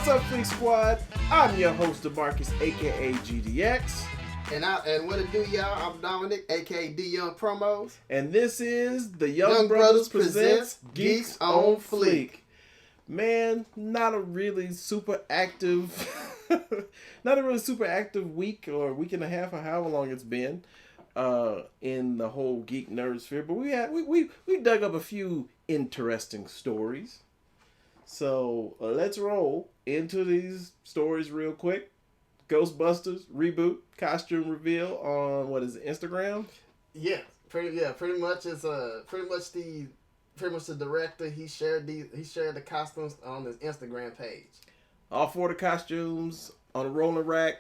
up, FLEEK Squad? I'm your host, DEMARCUS, aka GDX. And what it do, y'all? I'm Dominic, aka D Young Promos. And this is the Young Brothers presents Geeks on FLEEK. Man, not a really super active week or week and a half or however long it's been in the whole geek nerd sphere. But we dug up a few interesting stories. So let's roll into these stories real quick. Ghostbusters reboot costume reveal on what is it, Instagram? Yeah, pretty much it's pretty much the director. He shared the costumes on his Instagram page. All four of the costumes on a rolling rack.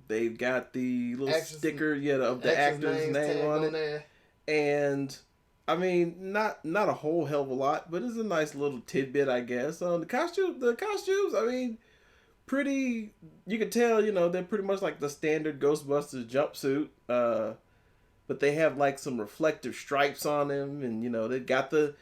They've got the little sticker of the actor's name on it. There. And I mean, not a whole hell of a lot, but it's a nice little tidbit, I guess. The costumes, I mean, pretty. You can tell, they're pretty much like the standard Ghostbusters jumpsuit, but they have like some reflective stripes on them, and they got the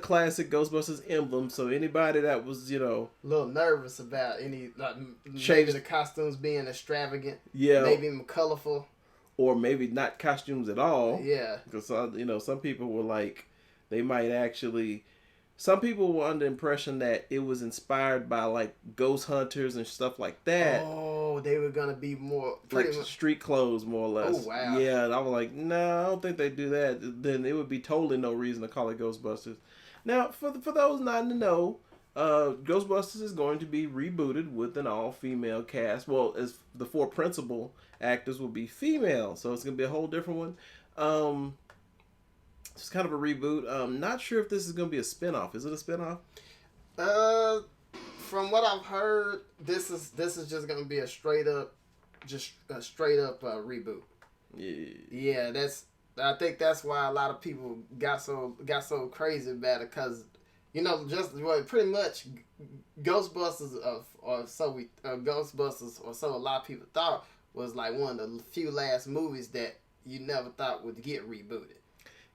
classic Ghostbusters emblem. So anybody that was a little nervous about maybe the costumes being extravagant, maybe even colorful. Or maybe not costumes at all. Yeah. Because, some people were like, some people were under the impression that it was inspired by, like, ghost hunters and stuff like that. Oh, they were going to be more... Like street clothes, more or less. Oh, wow. Yeah, and I was like, no, I don't think they do that. Then it would be totally no reason to call it Ghostbusters. Now, for those not to know, Ghostbusters is going to be rebooted with an all-female cast. Well, as the four principal actors will be female, so it's going to be a whole different one. It's kind of a reboot. Not sure if this is going to be a spinoff. Is it a spinoff? From what I've heard, this is just going to be a straight up reboot. Yeah, I think that's why a lot of people got so crazy about it, because pretty much Ghostbusters or so a lot of people thought was like one of the few last movies that you never thought would get rebooted.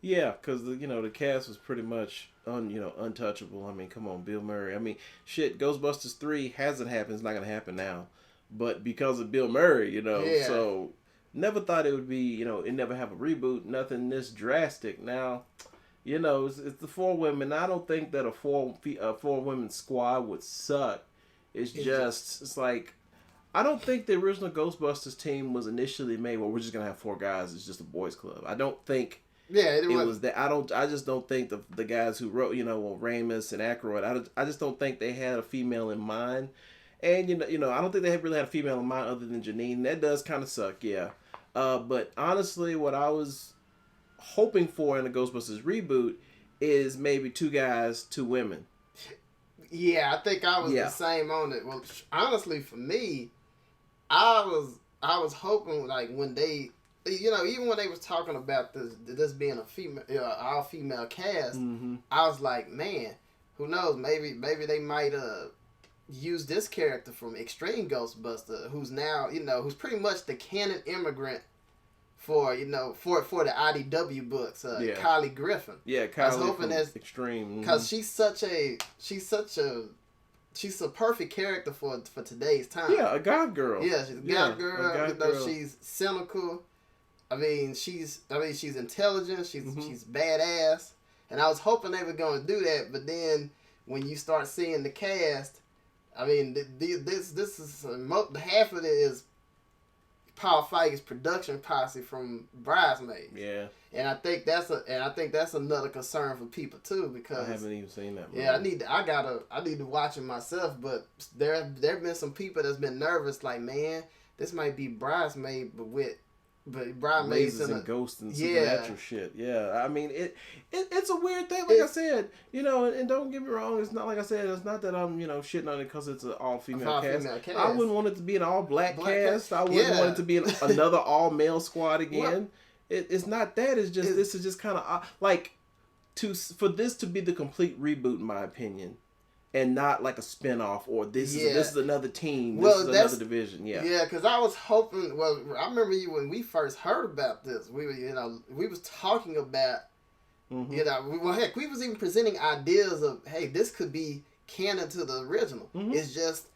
Yeah, because the cast was pretty much untouchable. I mean, come on, Bill Murray. I mean, shit, Ghostbusters 3 hasn't happened. It's not gonna happen now, but because of Bill Murray, Yeah. So never thought it would be it never have a reboot. Nothing this drastic. Now, it's the four women. I don't think that a four women squad would suck. It's like, I don't think the original Ghostbusters team was initially made, well, we're just going to have four guys. It's just a boys club. I don't think it was that. I just don't think the guys who wrote, Ramis and Aykroyd, I just don't think they had a female in mind. And, I don't think they really had a female in mind other than Janine. That does kind of suck, yeah. But honestly, what I was hoping for in a Ghostbusters reboot is maybe two guys, two women. Yeah, I think I was the same on it. Well, honestly, for me, I was hoping, like, when they, even when they was talking about this being a female, all female cast, mm-hmm. I was like, man, who knows? Maybe they might use this character from Extreme Ghostbuster, who's now who's pretty much the canon immigrant for the IDW books, Kylie Griffin. Yeah, Kylie. I was hoping that's Extreme, because she's a perfect character for today's time. Yeah, a goth girl. Yeah, she's a goth girl. She's cynical. I mean, she's intelligent. She's badass. And I was hoping they were going to do that, but then when you start seeing the cast, I mean, this is half of it is Paul Feige's production posse from Bridesmaids. Yeah. And I think that's another concern for people too, because I haven't even seen that movie. Yeah, I need to watch it myself, but there have been some people that's been nervous, like, man, this might be Bridesmaid but Bridesmaids and ghosts and supernatural shit. Yeah. I mean, it's a weird thing, like I said, and don't get me wrong, it's not like I said, it's not that I'm, shitting on it because it's an all-female cast. I wouldn't want it to be an all-black cast. I wouldn't want it to be another all-male squad again. Well, it's not that. It's just, this is just kind of, like, for this to be the complete reboot, in my opinion, and not like a spinoff or this is another team. This is another division. Yeah. Yeah, because I was hoping. Well, I remember when we first heard about this. We were, we was talking about. Mm-hmm. We was even presenting ideas of, hey, this could be canon to the original. Mm-hmm. It's just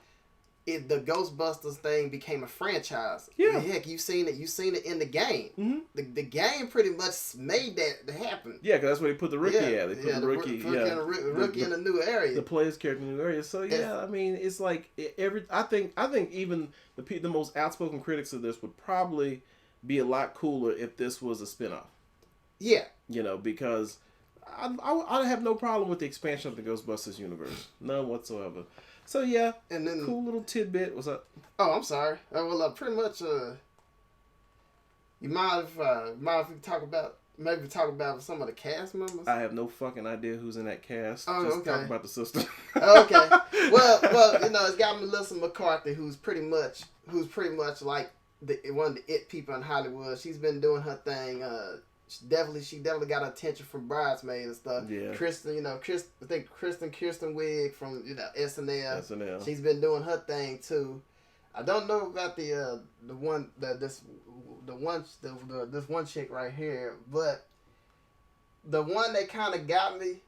the Ghostbusters thing became a franchise. Yeah. Heck, you seen it. You seen it in the game. Mm-hmm. The game pretty much made that happen. Yeah, because that's where they put the rookie at. They put the rookie. Rookie in a new area. The player's character in a new area. So yeah, I mean, it's like I think even the most outspoken critics of this would probably be a lot cooler if this was a spinoff. Yeah. You know, because I have no problem with the expansion of the Ghostbusters universe. None whatsoever. So yeah, and then cool little tidbit. What's up? Oh, I'm sorry. Well, pretty much. You mind if we talk about some of the cast members? I have no fucking idea who's in that cast. Oh, Just okay. talk about the sister. Okay. Well, you know, it's got Melissa McCarthy, who's pretty much like one of the it people in Hollywood. She's been doing her thing. She definitely got attention from Bridesmaids and stuff. Yeah. Kristen, I think Kristen Wiig from SNL. SNL. She's been doing her thing too. I don't know about this one chick right here, but the one that kind of got me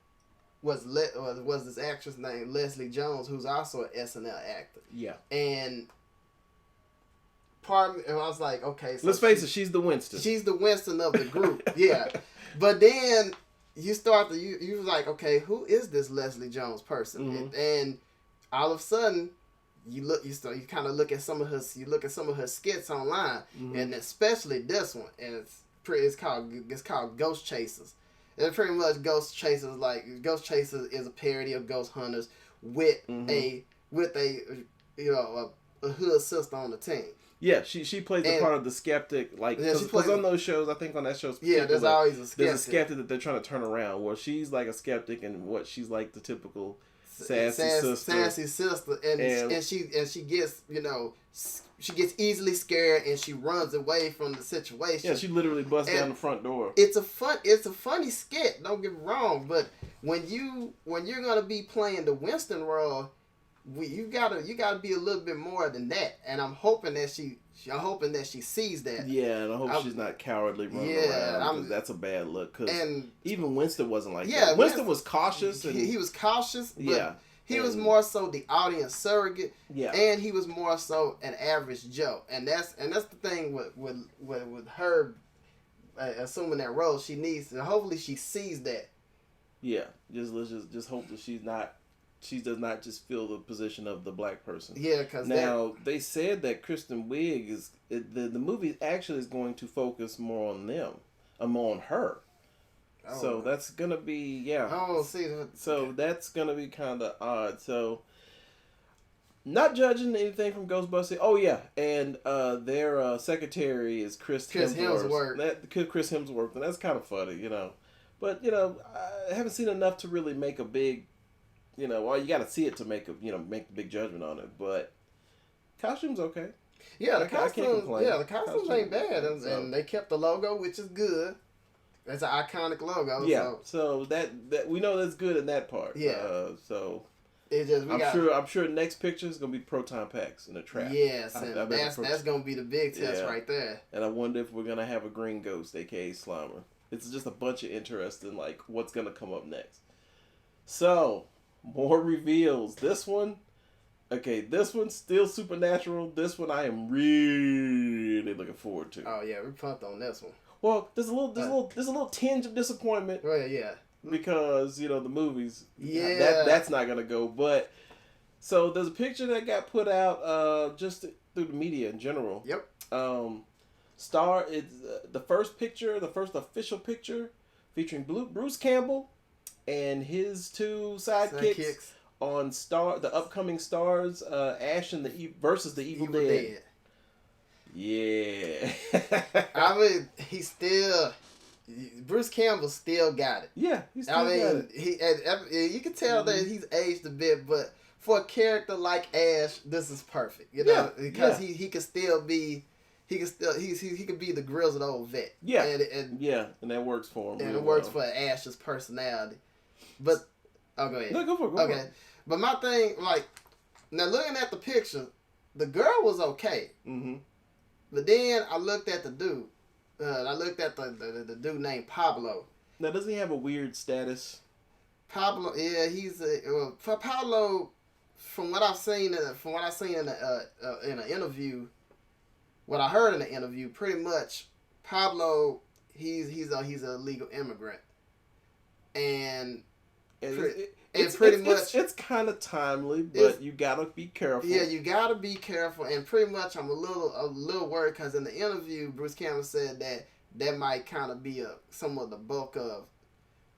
was this actress named Leslie Jones, who's also an SNL actor. Yeah. And part of me, and I was like, okay, so let's face it, she's the Winston. She's the Winston of the group. Yeah. But then you start to you was like, okay, who is this Leslie Jones person? Mm-hmm. And all of a sudden you kind of look at some of her skits online, mm-hmm. and especially this one, and it's called Ghost Chasers. And pretty much Ghost Chasers is a parody of Ghost Hunters with mm-hmm. a hood sister on the team. Yeah, she plays the part of the skeptic, like, because on those shows, I think on that show, there's always a skeptic. There's a skeptic that they're trying to turn around, where she's like a skeptic, and what she's like the typical sassy sister, and she gets she gets easily scared, and she runs away from the situation. Yeah, she literally busts down the front door. It's a funny skit. Don't get me wrong, but when you're gonna be playing the Winston role, you gotta be a little bit more than that. And I'm hoping that she sees that. Yeah, and I hope she's not cowardly running around, because that's a bad look. Because even Winston wasn't like that. Winston was cautious. He was cautious. But he was more so the audience surrogate. Yeah, and he was more so an average Joe. And that's the thing with her assuming that role. She needs to, hopefully she sees that. Yeah, let's just hope that she does not just fill the position of the black person. Yeah, because now they said that Kristen Wiig the movie actually is going to focus more on more on her. Oh. So that's gonna be Oh, see that. So that's gonna be kind of odd. So not judging anything from Ghostbusters. Oh yeah, and their secretary is Chris Hemsworth. Chris Hemsworth, and that's kind of funny, But I haven't seen enough to really make a big. Well, you got to see it to make the big judgment on it. But costume's okay. Yeah, I can't complain. Yeah, the costumes ain't bad, and they kept the logo, which is good. That's an iconic logo. Yeah, so that we know that's good in that part. Yeah. So I'm sure next picture is gonna be proton packs in the trap. Yes, and that's gonna be the big test right there. And I wonder if we're gonna have a green ghost, aka Slimer. It's just a bunch of interesting what's gonna come up next. So. More reveals. This one's still supernatural. This one I am really looking forward to. Oh yeah, we're pumped on this one. Well, there's a little tinge of disappointment. Right, yeah. Because the movies. Yeah. That's not gonna go. But so there's a picture that got put out just through the media in general. Yep. It's the first official picture featuring Bruce Campbell and his two sidekicks on the upcoming Stars, Ash and versus the Evil Dead. Yeah. I mean, Bruce Campbell still got it. Yeah, he still got it. You can tell that he's aged a bit, but for a character like Ash, this is perfect. Because he can still be. He could be the grills of the old vet. Yeah, and that works for him. And it works for Ash's personality. But go ahead. No, go for it. But my thing, now looking at the picture, the girl was okay. Mm-hmm. But then I looked at the dude. I looked at the dude named Pablo. Now, doesn't he have a weird status? Pablo, yeah, he's Pablo. from what I've seen in an interview, what I heard in the interview, pretty much Pablo, he's a legal immigrant, and pretty much it's kind of timely, but you gotta be careful. Yeah, you gotta be careful, and pretty much I'm a little worried because in the interview, Bruce Campbell said that might kind of be some of the bulk of,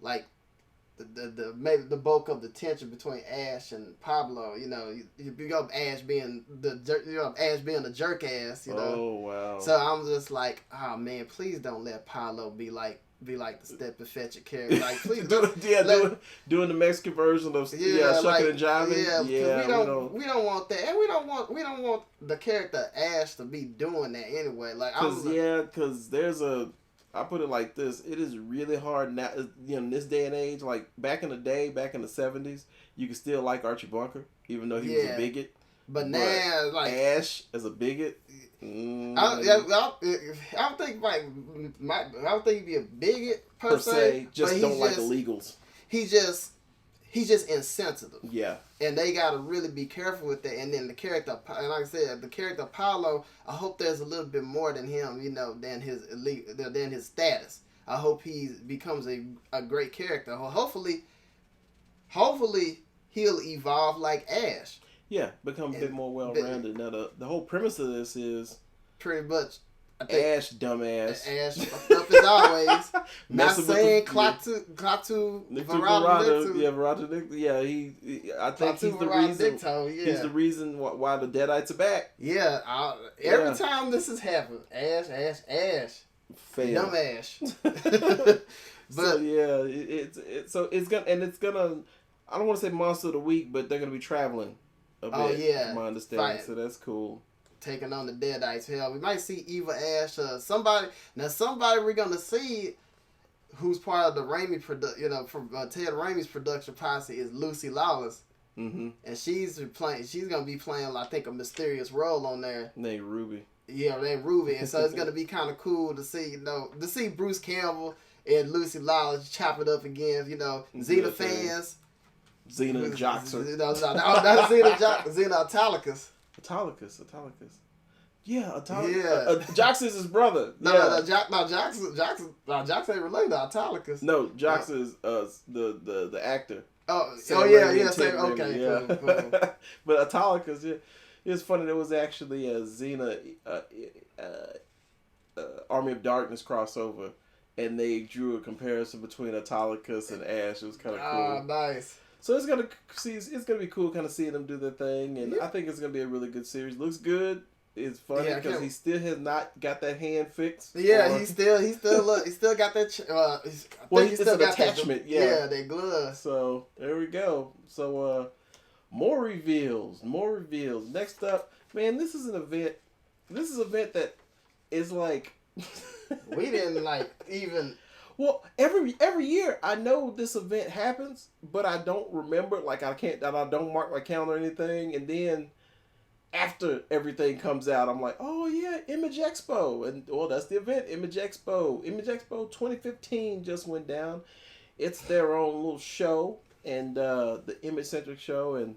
like, the maybe the bulk of the tension between Ash and Pablo. You know, you got Ash being the jerk ass. You know. Oh wow. So I'm just like, oh man, please don't let Pablo be like the step and fetch a character. Like, please doing the Mexican version of shucking like, and jiving. Yeah, we don't want that, and we don't want the character Ash to be doing that anyway. Like, because there's I put it like this: it is really hard now. You know, in this day and age, like back in the day, back in the 70s, you could still like Archie Bunker, even though he was a bigot. But now, like Ash as a bigot. I don't think he'd be a bigot per se. Just don't like illegals. He's just insensitive. Yeah. And they gotta really be careful with that. And then the character, and like I said, the character Paulo, I hope there's a little bit more than him, you know, than his status. I hope he becomes a great character. Hopefully he'll evolve like Ash. Yeah, become a bit more well-rounded. Now, the whole premise of this is pretty much Ash, dumbass. Ash fucked up as always. Not saying Klaatu Verada. Yeah, I think he's the reason. He's the reason why the Deadites are back. Yeah, every time this has happened, Ash. Fail. Dumb Ash. But it's gonna. I don't want to say monster of the week, but they're gonna be traveling. From my understanding, so that's cool. Taking on the Deadites. Hell, we might see Eva Ash or somebody. Now, somebody we're gonna see who's part of the Raimi from Ted Raimi's production posse is Lucy Lawless. Mm-hmm. And she's gonna be playing, I think, a mysterious role on there. Named Ruby. Yeah, named Ruby. And so it's gonna be kind of cool to see Bruce Campbell and Lucy Lawless chop it up again. You know, Xena fans. Xena Joxer. No, not Xena Italicus. Autolycus. Yeah, Autolycus. Yeah. Jox is his brother. Jox ain't related to Autolycus. No, Jox is the actor. Yeah. Okay, cool. But Autolycus, it's funny. There was actually a Xena Army of Darkness crossover, and they drew a comparison between Autolycus and Ash. It was kind of cool. Oh, nice. So it's gonna be cool, kind of seeing them do their thing, and I think it's gonna be a really good series. Looks good. It's funny because he still has not got that hand fixed. Yeah, he still got that. It's an attachment. That glove. So there we go. So more reveals. Next up, man, this is an event. This is an event that is like we didn't even. Well, every year I know this event happens, but I don't remember. Like I don't mark my calendar or anything. And then after everything comes out, I'm like, oh yeah, Image Expo, and that's the event, Image Expo. Image Expo 2015 just went down. It's their own little show, and the image centric show. And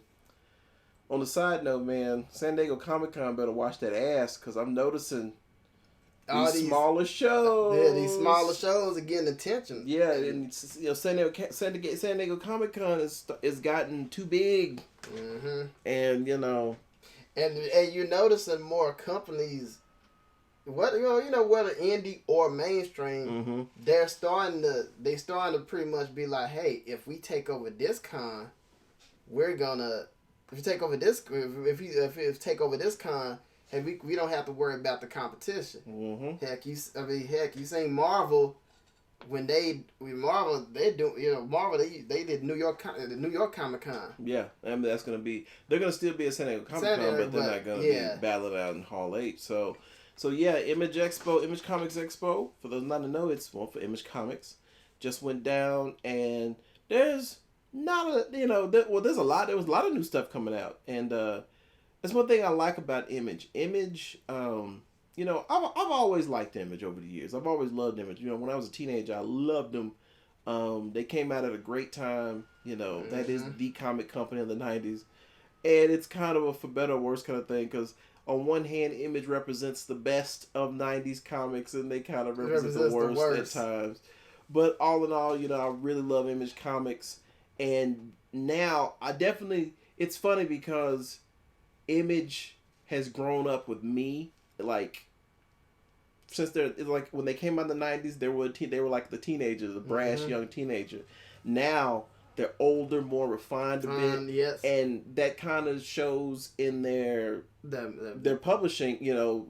on the side note, man, San Diego Comic-Con better watch that ass, because I'm noticing. These smaller shows. Yeah, these smaller shows are getting attention. Yeah, and San Diego Comic-Con is gotten too big. Mm-hmm. And and you're noticing more companies, whether indie or mainstream, mm-hmm. they're starting to pretty much be like, hey, if we take over this con, if you take over this con. Hey, we don't have to worry about the competition. Mm-hmm. Heck, you seen Marvel when Marvel they did New York Comic-Con. Yeah, I mean they're gonna still be at San Diego Comic-Con, but they're not gonna be battled out in Hall 8. So yeah, Image Comics Expo. For those not to know, it's one for Image Comics. Just went down, and there's there's a lot. There was a lot of new stuff coming out, and that's one thing I like about Image. Image, I've always liked Image over the years. I've always loved Image. When I was a teenager, I loved them. They came out at a great time. Mm-hmm. That is the comic company of the 90s. And it's kind of a for better or worse kind of thing, because on one hand, Image represents the best of 90s comics, and they kind of represent the worst at times. But all in all, I really love Image Comics. And now, it's funny because Image has grown up with me, like, since they're, like, when they came out in the 90s, they were like the teenagers, the brash young teenager. Now, they're older, more refined a bit. Yes. And that kind of shows in their publishing,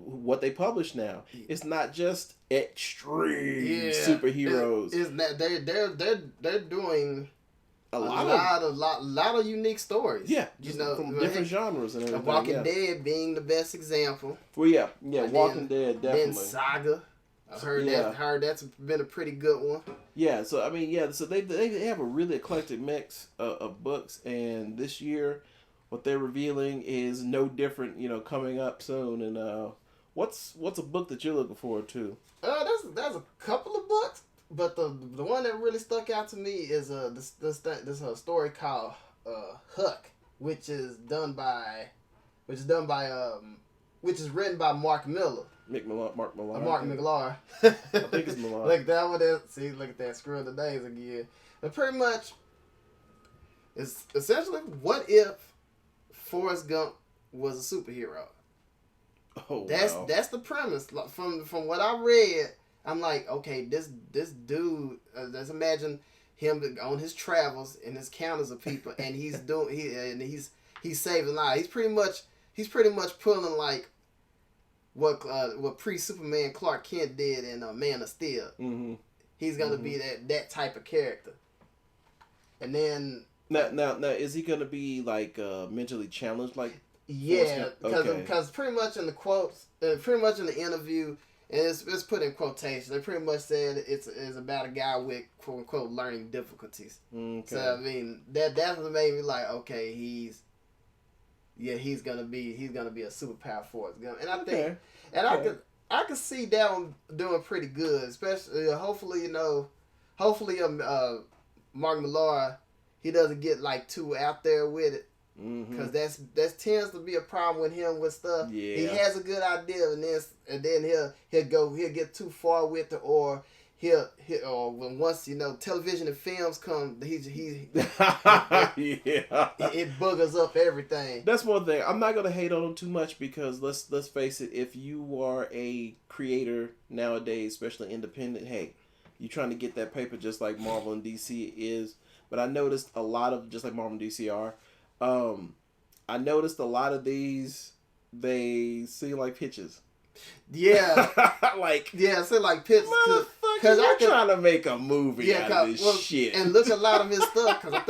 what they publish now. It's not just extreme superheroes. It's that they're doing a lot of unique stories. Yeah, from different genres and everything. Walking Dead being the best example. Well, yeah, Walking Dead definitely. Then Saga. I heard that's been a pretty good one. Yeah, so so they have a really eclectic mix of books, and this year, what they're revealing is no different. Coming up soon, and what's a book that you're looking forward to? There's a couple of books, but the one that really stuck out to me is this story called Huck, which is written by Mark Miller. Mark Millar. Mark Millar. I think it's Millar. Look at that screw of the days again. But pretty much, it's essentially, what if Forrest Gump was a superhero? Oh, that's the premise. From what I read, I'm like, okay, this dude. Let's imagine him on his travels and his encounters of people, and he's saving lives. He's pretty much pulling like what pre-Superman Clark Kent did in Man of Steel. Mm-hmm. He's gonna be that type of character. And then now is he gonna be like mentally challenged? Like, yeah, because pretty much in the quotes, pretty much in the interview, and it's put in quotations. They pretty much said it's about a guy with quote unquote learning difficulties. Okay. So that's what made me like, okay, he's gonna be a superpower Forrest Gump, and I think, I could see that one doing pretty good, especially hopefully Mark Millar, he doesn't get like too out there with it, because that tends to be a problem with him with stuff. Yeah. He has a good idea, and then he'll get too far with it, or when once television and films come, it buggers up everything. That's one thing. I'm not gonna hate on him too much, because let's face it, if you are a creator nowadays, especially independent, hey, you're trying to get that paper just like Marvel and DC is. But I noticed a lot of, just like Marvel and DC are, I noticed a lot of these, they seem like pitches. Yeah. So like pitches. Because I'm trying to make a movie out of this shit. And look at a lot of his stuff, because I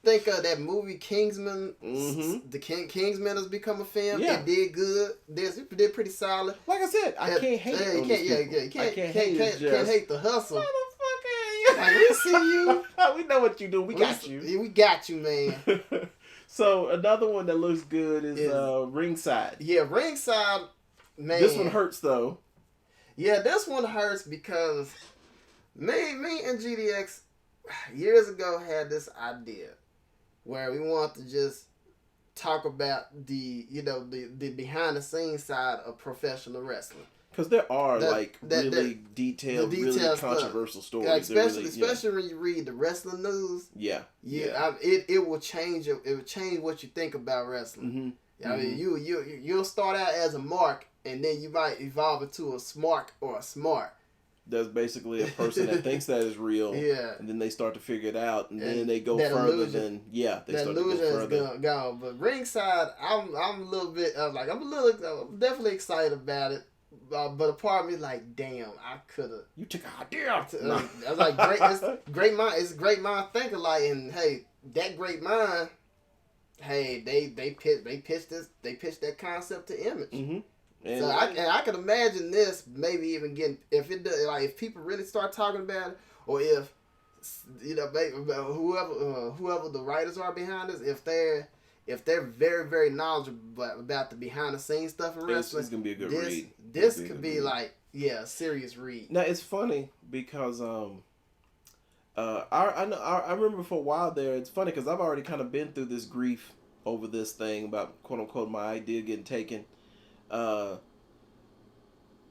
think that movie Kingsman, the Kingsman has become a film. Yeah. It did good. It did pretty solid. Like I said, I can't hate it. You can't hate the hustle. Motherfucker. Like, we see you. We know what you do. We got you. We got you, man. So another one that looks good is Ringside. Yeah, Ringside, man. This one hurts though. Yeah, this one hurts because me and GDX years ago had this idea where we wanted to just talk about the behind the scenes side of professional wrestling. Because there are really detailed really controversial stories. Yeah, especially when you read the wrestling news. Yeah. It will change. It will change what you think about wrestling. Mm-hmm. I mean, you'll start out as a mark, and then you might evolve into a smart or a smart. That's basically a person that thinks that is real. Yeah. And then they start to figure it out, and then they go further than they start to go further. Is gone. But Ringside, I'm definitely excited about it. But a part of me like, damn, I could have. You took an idea. I was like, great mind. It's great mind thinking. Like, and hey, that great mind. Hey, they pitched that concept to Image. Mm-hmm. And so I can imagine this maybe even getting, if people really start talking about it, or if whoever the writers are behind this, if they're very, very knowledgeable about the behind the scenes stuff in wrestling, it's gonna be a good read. This could be like a serious read. Now it's funny because I remember for a while there. It's funny because I've already kind of been through this grief over this thing about quote unquote my idea getting taken.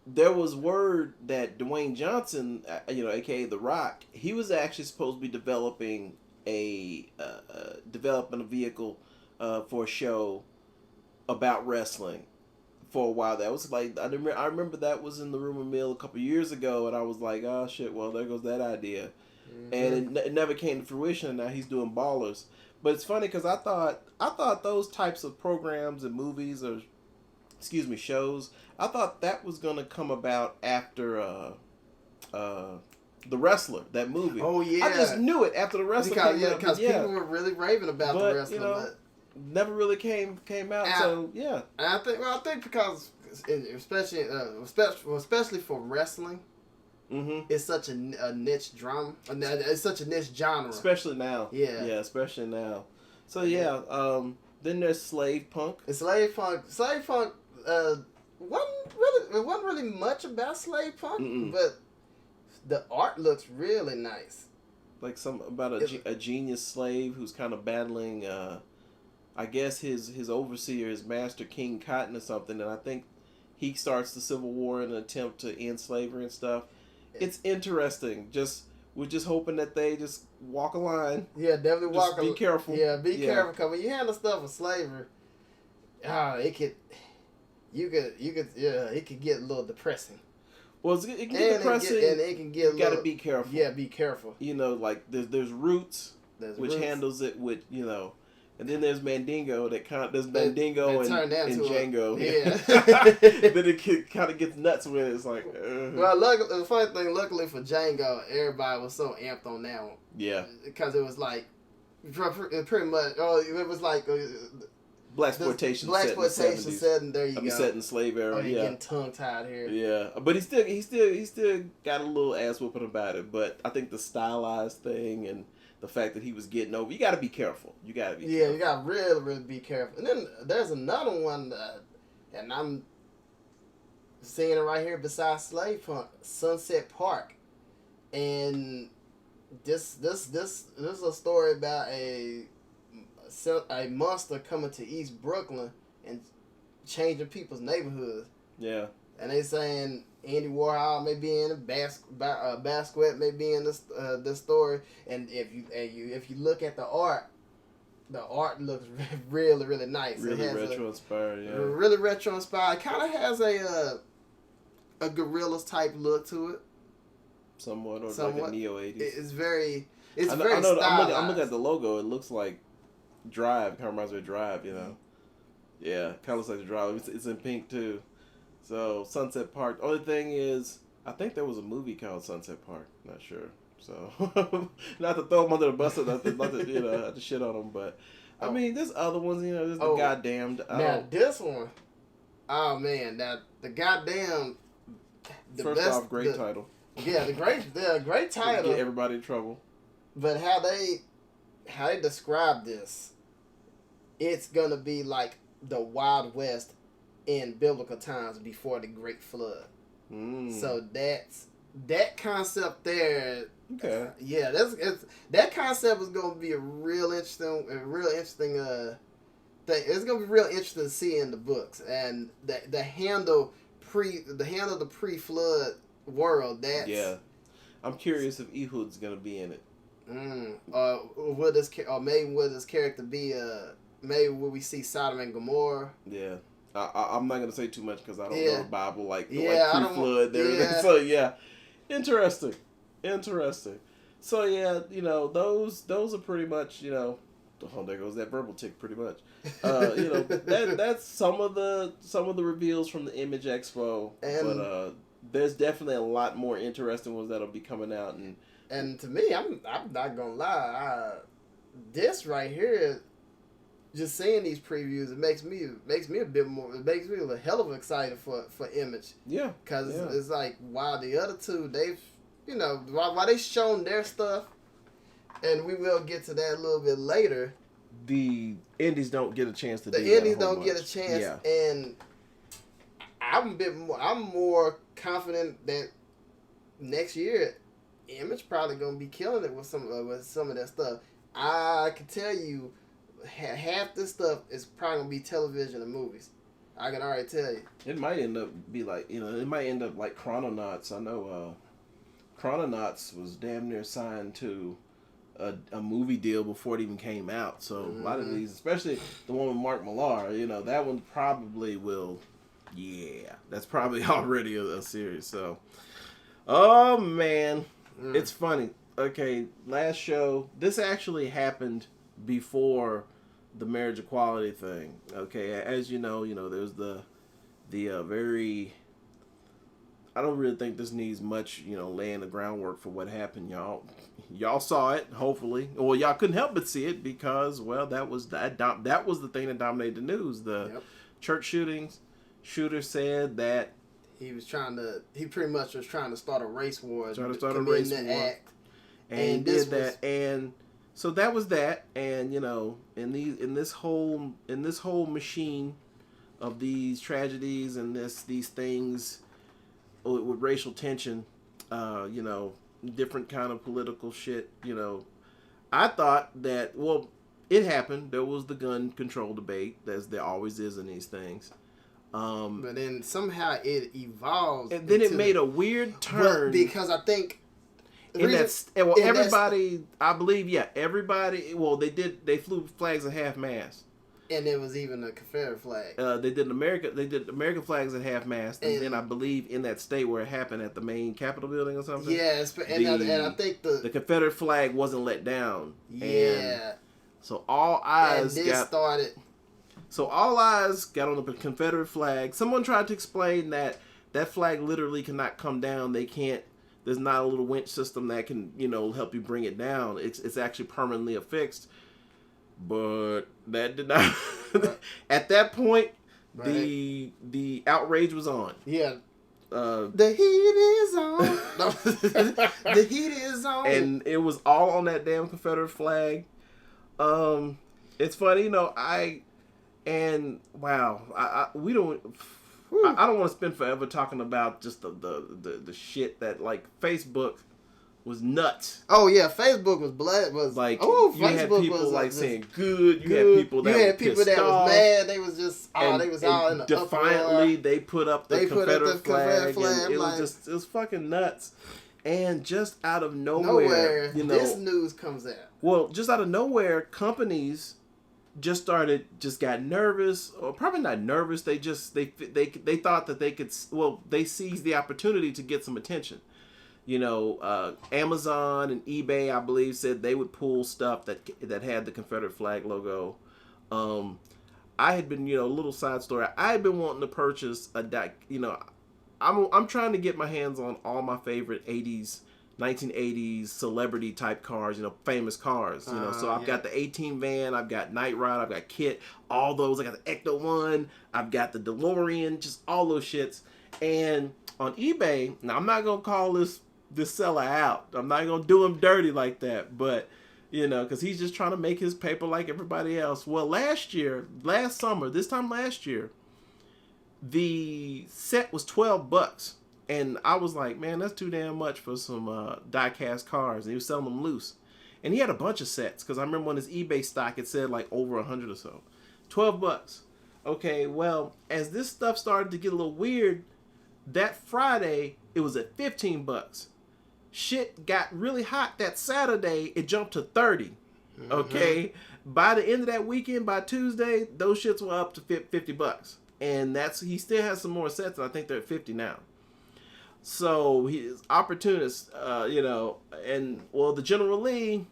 There was word that Dwayne Johnson, aka The Rock, he was actually supposed to be developing a vehicle for a show about wrestling for a while. That was like I remember that was in the rumor mill a couple years ago, and I was like, oh shit, well there goes that idea, and it never came to fruition. And now he's doing Ballers, but it's funny because I thought those types of programs and movies or shows, I thought that was gonna come about after The Wrestler, that movie. Oh yeah, I just knew it after The Wrestler because people were really raving about The Wrestler, but never really came out. So yeah, and I think because especially for wrestling, it's such a niche drama. It's such a niche genre, especially now. Yeah, especially now. So yeah, then there's Slave Punk. Slave Punk wasn't really much about Slave Punk, but the art looks really nice. Like about a genius slave who's kind of battling, I guess his overseer, his master, King Cotton or something, and I think he starts the Civil War in an attempt to end slavery and stuff. It's interesting. We're just hoping that they just walk a line. Yeah, definitely walk a line. Be careful. Yeah, be careful, because when you handle stuff with slavery, it could get a little depressing. Well, it can get depressing, and it can get. You got to be careful. Yeah, be careful. Like there's Roots, which handles it with and then there's Mandingo there's Mandingo and Django. Yeah. Then it kind of gets nuts with it. It's like. Well, the funny thing, luckily for Django, everybody was so amped on that one. Yeah. Because it was like, pretty much. Oh, it was like. Blaxploitation setting. There you go. Set in slave era. Oh, you're getting tongue tied here. Yeah, but he still got a little ass whooping about it. But I think the stylized thing and the fact that he was getting over, you got to be careful. You got to be. Yeah, you got to really, really be careful. And then there's another one, and I'm seeing it right here beside Slave Punk, Sunset Park, and this is a story about a monster coming to East Brooklyn and changing people's neighborhoods. Yeah. And they saying Andy Warhol may be in it, Basquiat may be in this story. And if you look at the art looks really, really nice. Really retro inspired, yeah. Really retro inspired. Kind of has a Gorillaz type look to it. Somewhat. Like a neo 80s. It's very stylized. I'm looking at the logo. It looks like Drive. Kind of reminds me of Drive, Yeah, kind of looks like the Drive. It's in pink too. So Sunset Park. Only thing is, I think there was a movie called Sunset Park. Not sure. So not to throw them under the bus, not to shit on them, but I mean, there's other ones. There's the goddamn. Now this one, oh man, now the goddamn. First off, great title. Yeah, the great title. Get everybody in trouble. But how they describe this, it's gonna be like the Wild West in biblical times before the Great Flood. So that concept there. Okay. That concept is gonna be a real interesting thing. It's gonna be real interesting to see in the books, and the handle the pre-flood world. I'm curious if Ehud's gonna be in it. Will this character be? Maybe will we see Sodom and Gomorrah? Yeah. I'm not gonna say too much because I don't know the Bible like pre-flood. So yeah, interesting. So yeah, those are pretty much oh, there goes that verbal tick. Pretty much, that's some of the reveals from the Image Expo. But there's definitely a lot more interesting ones that'll be coming out. And to me, I'm not gonna lie, this right here. Just seeing these previews, it makes me a bit more. It makes me a hell of excited for Image. Yeah, because it's like while the other two they've while they shown their stuff, and we will get to that a little bit later. The indies don't get a chance to. The indies don't get a chance, and I'm more confident that next year, Image probably gonna be killing it with some of that stuff. I can tell you. half this stuff is probably gonna be television and movies. I can already tell you. It might end up be like, it might end up like Chrononauts. I know Chrononauts was damn near signed to a movie deal before it even came out. So a lot of these, especially the one with Mark Millar, that one probably will. Yeah, that's probably already a series. So, oh man, it's funny. Okay, last show. This actually happened before the marriage equality thing. Okay, as you know, there's the very. I don't really think this needs much, laying the groundwork for what happened, y'all. Y'all saw it, hopefully. Well, y'all couldn't help but see it because, well, that was the thing that dominated the news. The church shootings. Shooter said that he pretty much was trying to start a race war. Trying to start a race war. Act. And did that. And so that was that. And, in this whole machine of these tragedies and these things with racial tension, different kind of political shit, I thought that, well, it happened. There was the gun control debate, as there always is in these things. But then somehow it evolved. And then it made a weird turn. Because I think... everybody, they flew flags at half mast. And there was even a Confederate flag. They did American flags at half mast, and then I believe in that state where it happened at the main Capitol building or something. Yes, and I think the Confederate flag wasn't let down. Yeah. And so all eyes got on the Confederate flag. Someone tried to explain that flag literally cannot come down. They can't. There's not a little winch system that can help you bring it down. It's actually permanently affixed. But that did not. At that point, the outrage was on. Yeah. The heat is on. The heat is on. And it was all on that damn Confederate flag. It's funny, we don't. I don't want to spend forever talking about just the shit that Facebook was nuts. Oh yeah, Facebook was blood. Was like you had people like saying good. You had people that was mad. They was just they was all in the defiantly. They put up the Confederate flag, and it was fucking nuts. And just out of nowhere, this news comes out. Well, just out of nowhere, companies just got nervous, or probably not nervous. They thought that they could. Well, they seized the opportunity to get some attention. Amazon and eBay, I believe, said they would pull stuff that had the Confederate flag logo. I had been, a little side story. I had been wanting to purchase I'm trying to get my hands on all my favorite 1980s celebrity type cars, famous cars, So I've got the 18 van, I've got Night Ride, I've got Kit, all those. I got the Ecto 1, I've got the DeLorean, just all those shits. And on eBay, now I'm not going to call this seller out. I'm not going to do him dirty like that, but, because he's just trying to make his paper like everybody else. Well, last summer, this time last year, the set was $12. And I was like, man, that's too damn much for some die-cast cars. And he was selling them loose. And he had a bunch of sets, because I remember on his eBay stock, it said like over 100 or so. $12. Okay, well, as this stuff started to get a little weird, that Friday, it was at $15. Shit got really hot that Saturday. It jumped to 30. Okay, by the end of that weekend, by Tuesday, those shits were up to $50. And he still has some more sets, and I think they're at 50 now. So he's opportunist, and well, the General Lee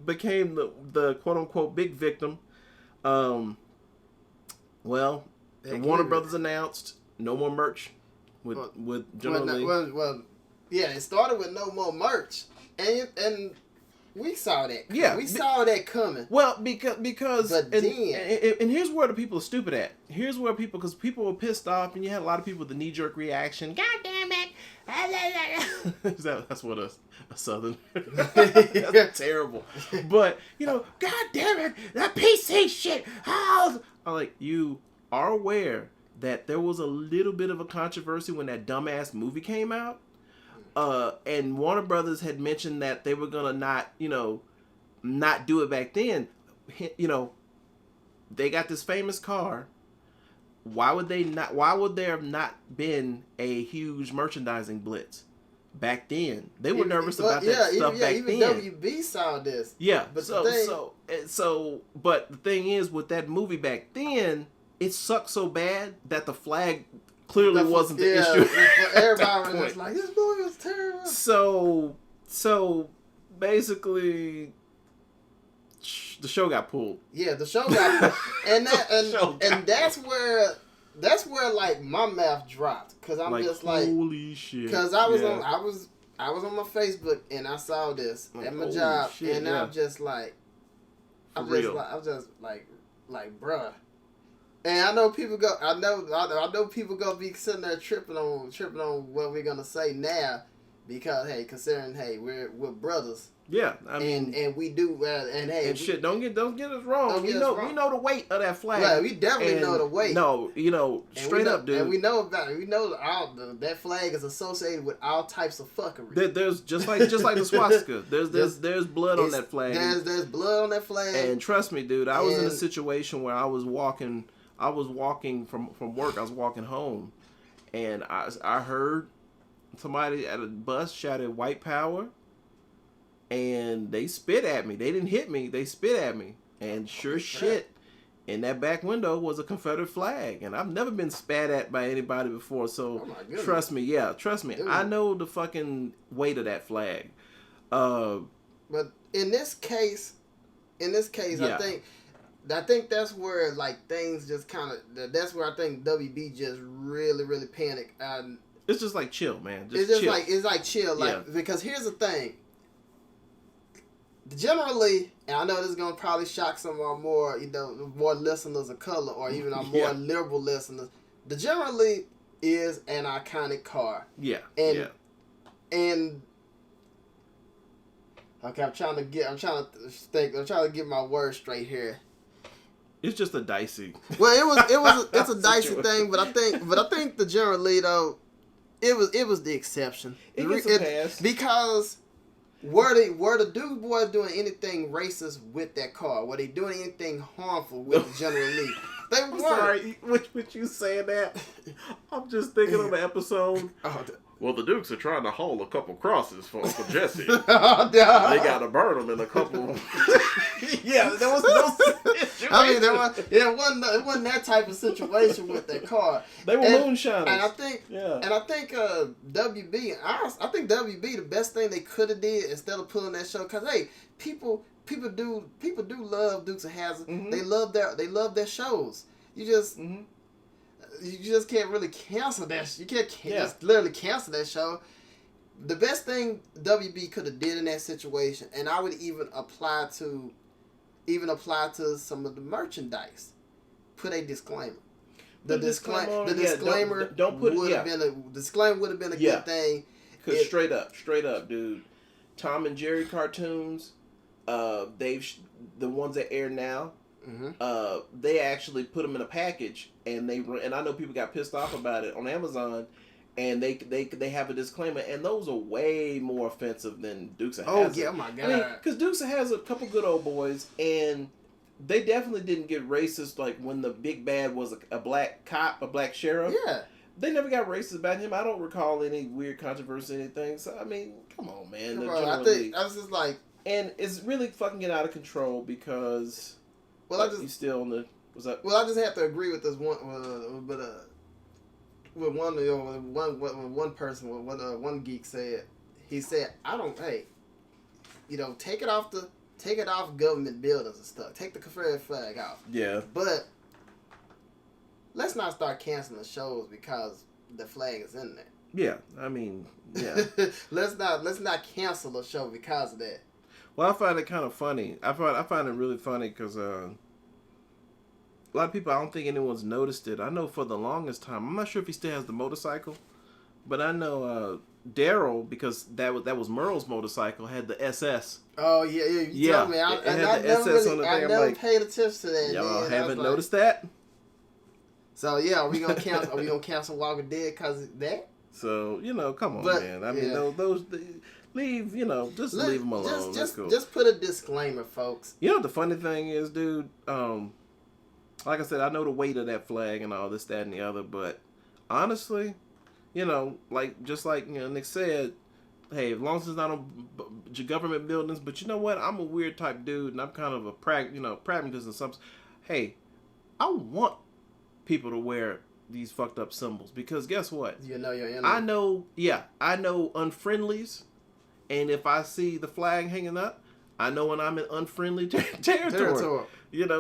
became the quote unquote big victim. The Warner Brothers announced no more merch with General Lee. Well, yeah, it started with no more merch, and we saw that. Yeah, we saw that coming. Well, because but and here's where the people are stupid at. Here's where because people were pissed off, and you had a lot of people with the knee jerk reaction. God damn it! That's what a Southern. That's terrible. But God damn it, that PC shit. I'm like, you are aware that there was a little bit of a controversy when that dumbass movie came out. And Warner Brothers had mentioned that they were gonna not do it back then. you know, they got this famous car. Why would there have not been a huge merchandising blitz back then? They were nervous about that stuff back then. Even WB saw this. Yeah, but but the thing is, with that movie back then, it sucked so bad that the flag clearly wasn't the issue. Everybody was just like, this movie was terrible. So basically, the show got pulled. Yeah, the show got pulled, and that's where like my mouth dropped, because I'm like, just like, holy shit. Because I was on my Facebook and I saw this at my job, and I'm just like, I'm just like, bruh. And I know people go. I know people gonna be sitting there tripping on what we're gonna say now, because considering we're brothers. Yeah, I mean, and we do and shit. Don't get us wrong. We know the weight of that flag. Right, we definitely know the weight. No, straight up, dude. And we know about it. We know that flag is associated with all types of fuckery. There's just like the swastika. There's blood on that flag. There's blood on that flag. And trust me, dude, I was in a situation where I was walking from work. I was walking home, and I heard somebody at a bus shouted "White Power." And they spit at me. They didn't hit me. They spit at me. And sure shit, in that back window was a Confederate flag. And I've never been spat at by anybody before. So trust me. Dude. I know the fucking weight of that flag. But in this case, yeah. I think that's where like things just kind of. That's where I think WB just really, really panicked. It's just like chill, man. Chill. Because here's the thing. Generally, and I know this is gonna probably shock some of our more listeners of color, or even our more liberal listeners. The generally is an iconic car. Yeah. And okay, I'm trying to get my words straight here. It's just a dicey. Well, it's a dicey thing, but I think the generally though, it was the exception. It gets a pass because. Were the Duke boys doing anything racist with that car? Were they doing anything harmful with the General Lee? They weren't. Sorry, with you saying that, I'm just thinking of an episode. Well, the Dukes are trying to haul a couple crosses for Uncle Jesse. They got to burn them in a couple. Yeah, there was no situation. I mean, it wasn't that type of situation with that car. They were moonshiners. And I think WB. I think WB, the best thing they could have did instead of pulling that show, because people do love Dukes of Hazzard. Mm-hmm. They love their shows. You just. Mm-hmm. You just can't really cancel that. You can't just literally cancel that show. The best thing WB could have did in that situation, and I would even apply to some of the merchandise, put a disclaimer. The disclaimer would have been a good thing. Because straight up, dude, Tom and Jerry cartoons, the ones that air now. Mm-hmm. They actually put them in a package, and I know people got pissed off about it on Amazon, and they have a disclaimer, and those are way more offensive than Dukes of Hazzard. Oh yeah, my God! I mean, because Dukes of Hazzard, a couple good old boys, and they definitely didn't get racist like when the big bad was a black cop, a black sheriff. Yeah. They never got racist about him. I don't recall any weird controversy or anything. So I mean, come on, man. I was just like, and it's really fucking getting out of control because. Well, you still on the what's up? Well, I just have to agree with this one, with one person, one geek said. He said, "I don't take it off government buildings and stuff. Take the Confederate flag off. Yeah, but let's not start canceling shows because the flag is in there. Yeah, I mean, yeah. let's not cancel a show because of that." Well, I find it kind of funny. I find it really funny because a lot of people, I don't think anyone's noticed it. I know for the longest time, I'm not sure if he still has the motorcycle, but I know Daryl, because that was Merle's motorcycle, had the SS. Oh yeah, you told me. I never paid attention to that. Y'all haven't noticed that? So yeah, are we gonna cancel Walking Dead because of that? So come on, man. I mean, leave them alone. Just put a disclaimer, folks. You know what the funny thing is, dude? Like I said, I know the weight of that flag and all this, that, and the other, but honestly, just like Nick said, hey, as long as it's not on government buildings, but you know what? I'm a weird type dude, and I'm kind of a pragmatist in some. Hey, I want people to wear these fucked up symbols because guess what? You know your enemy. I know unfriendlies, and if I see the flag hanging up, I know when I'm in unfriendly territory.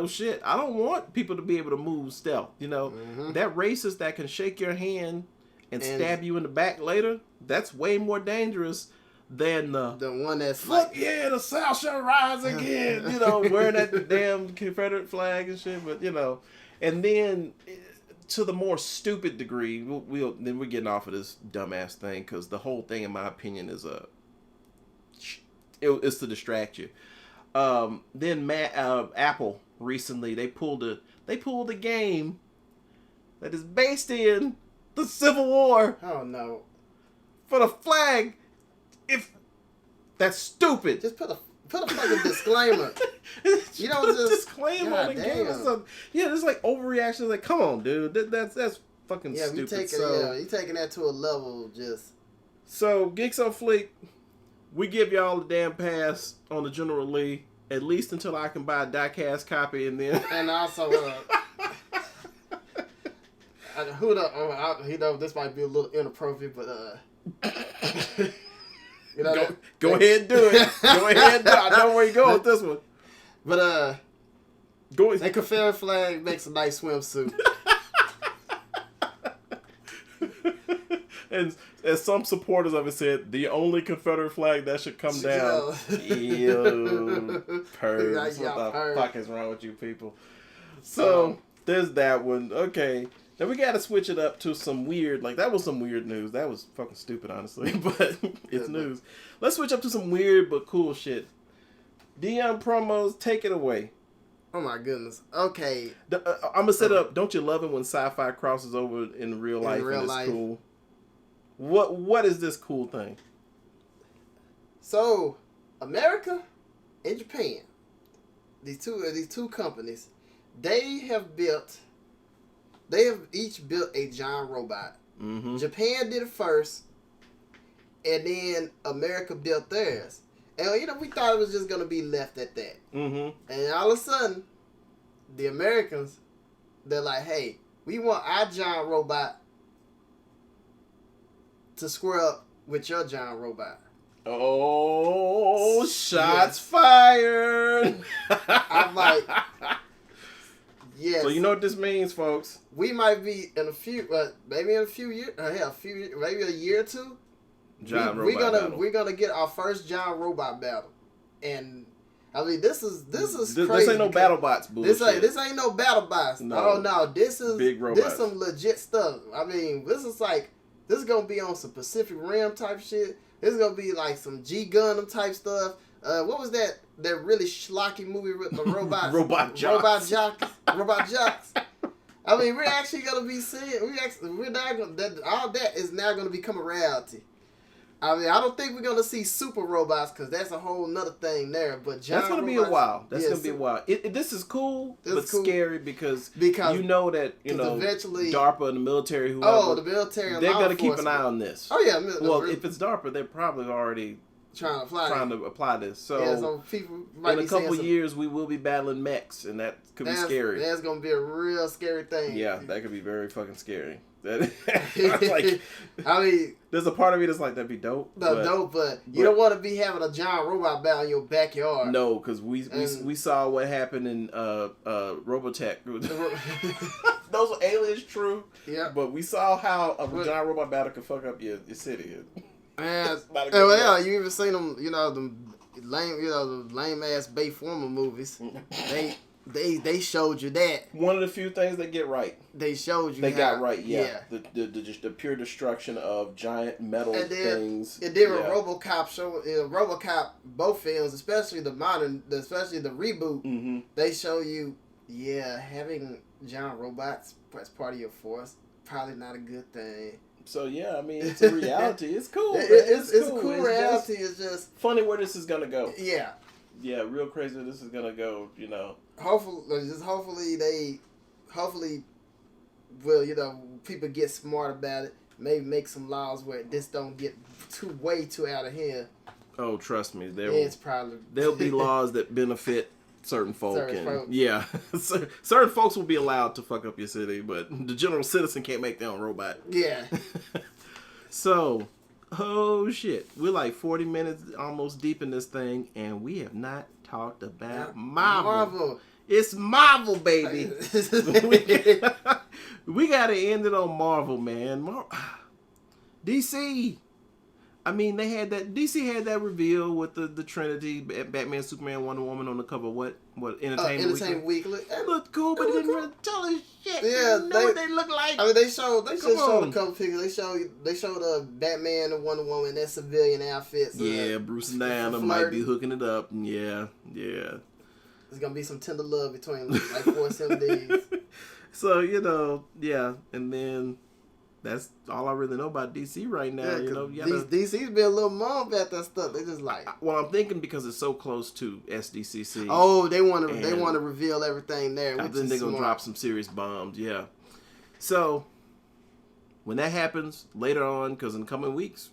Shit. I don't want people to be able to move stealth. That racist that can shake your hand and stab you in the back later, that's way more dangerous than the one that's the South shall rise again. Wearing that damn Confederate flag and shit. But and then to the more stupid degree, then we're getting off of this dumbass thing because the whole thing, in my opinion, is it's to distract you. Then Apple recently they pulled a game that is based in the Civil War. Oh no! For the flag, if that's stupid, just put a fucking disclaimer. You don't just disclaimer on the game. It's like overreaction. Like, come on, dude, that's fucking stupid. You taking that to a level just. So Geeks on Fleek, we give y'all a damn pass on the General Lee, at least until I can buy a die-cast copy, and then. And also, this might be a little inappropriate, but go ahead and do it. Go ahead and do it. I know where you go with this one. But that Confederate flag makes a nice swimsuit. And as some supporters of it said, the only Confederate flag that should come down. Ew, pervs. What the fuck is wrong with you people? So there's that one. Okay. Now we gotta switch it up to some weird, that was some weird news. That was fucking stupid, honestly, but it's news. Let's switch up to some weird but cool shit. DM promos, take it away. Oh my goodness. Okay. I'm gonna set up. Don't you love it when sci-fi crosses over in real life and it's cool? What is this cool thing? So, America and Japan, these two companies, they have each built a giant robot. Mm-hmm. Japan did it first, and then America built theirs. And we thought it was just gonna be left at that. Mm-hmm. And all of a sudden, the Americans, they're like, "Hey, we want our giant robot to square up with your giant robot." Oh, shots fired! I'm like, yes. So you know what this means, folks? We might be in a few, maybe in a few years, maybe a year or two. We're gonna get our first giant robot battle, and I mean this is crazy. This ain't no battle bots bullshit. This ain't no battle bots. No. Oh no, this is big robots. This some legit stuff. I mean, this is gonna be on some Pacific Rim type shit. This is gonna be like some G Gundam type stuff. What was that really schlocky movie with the robots? Robot jocks. Robot jocks. I mean, we're actually gonna be seeing. We're not gonna. All that is now gonna become a reality. I mean, I don't think we're gonna see super robots because that's a whole nother thing there. But that's gonna be a while. That's gonna be a while. This is cool, but scary because you know that eventually DARPA and the military, whoever, the military, they're gonna keep an eye on this. Oh yeah. Well, if it's DARPA, they're probably already trying to apply this. So people might in a couple years, we will be battling mechs, and that could be scary. That's gonna be a real scary thing. Yeah, that could be very fucking scary. I mean, there's a part of me that's like, that'd be dope. But you don't want to be having a giant robot battle in your backyard. No, because we saw what happened in Robotech. Those were aliens, true. Yeah. But we saw how a giant robot battle could fuck up your city. You even seen them, the lame ass Bayformer movies. They showed you that. One of the few things they get right. They showed you. They got right, yeah. The pure destruction of giant metal things. And then with RoboCop RoboCop, both films, especially the reboot, mm-hmm. they show you, having giant robots as part of your force, probably not a good thing. So yeah, I mean, it's a reality. It's cool. It's cool. a cool reality. It's just funny where this is gonna go. Yeah. Yeah, real crazy where this is gonna go. You know. Hopefully, well, people get smart about it. Maybe make some laws where this don't get way too out of hand. Oh, trust me, there'll be laws that benefit certain folk. Yeah, certain folks will be allowed to fuck up your city, but the general citizen can't make their own robot. Yeah. So, oh shit, we're like 40 minutes almost deep in this thing, and we have not talked about Marvel. It's Marvel, baby. We gotta end it on Marvel, man. DC. I mean, DC had that reveal with the Trinity, Batman, Superman, Wonder Woman on the cover. What Entertainment Weekly. It looked cool, but it didn't really tell us shit. Yeah, you know what they look like. I mean, they showed a couple pictures. They showed Batman and Wonder Woman in their civilian outfits. Yeah, Bruce and Diana might be hooking it up. Yeah. There's gonna be some tender love between like 4 or 7 days. So yeah, and then. That's all I really know about DC right now. DC's been a little mum about that stuff. They just like. Well, I'm thinking because it's so close to SDCC. Oh, they want to reveal everything there. I think they're gonna drop some serious bombs. Yeah. So when that happens later on, because in the coming weeks,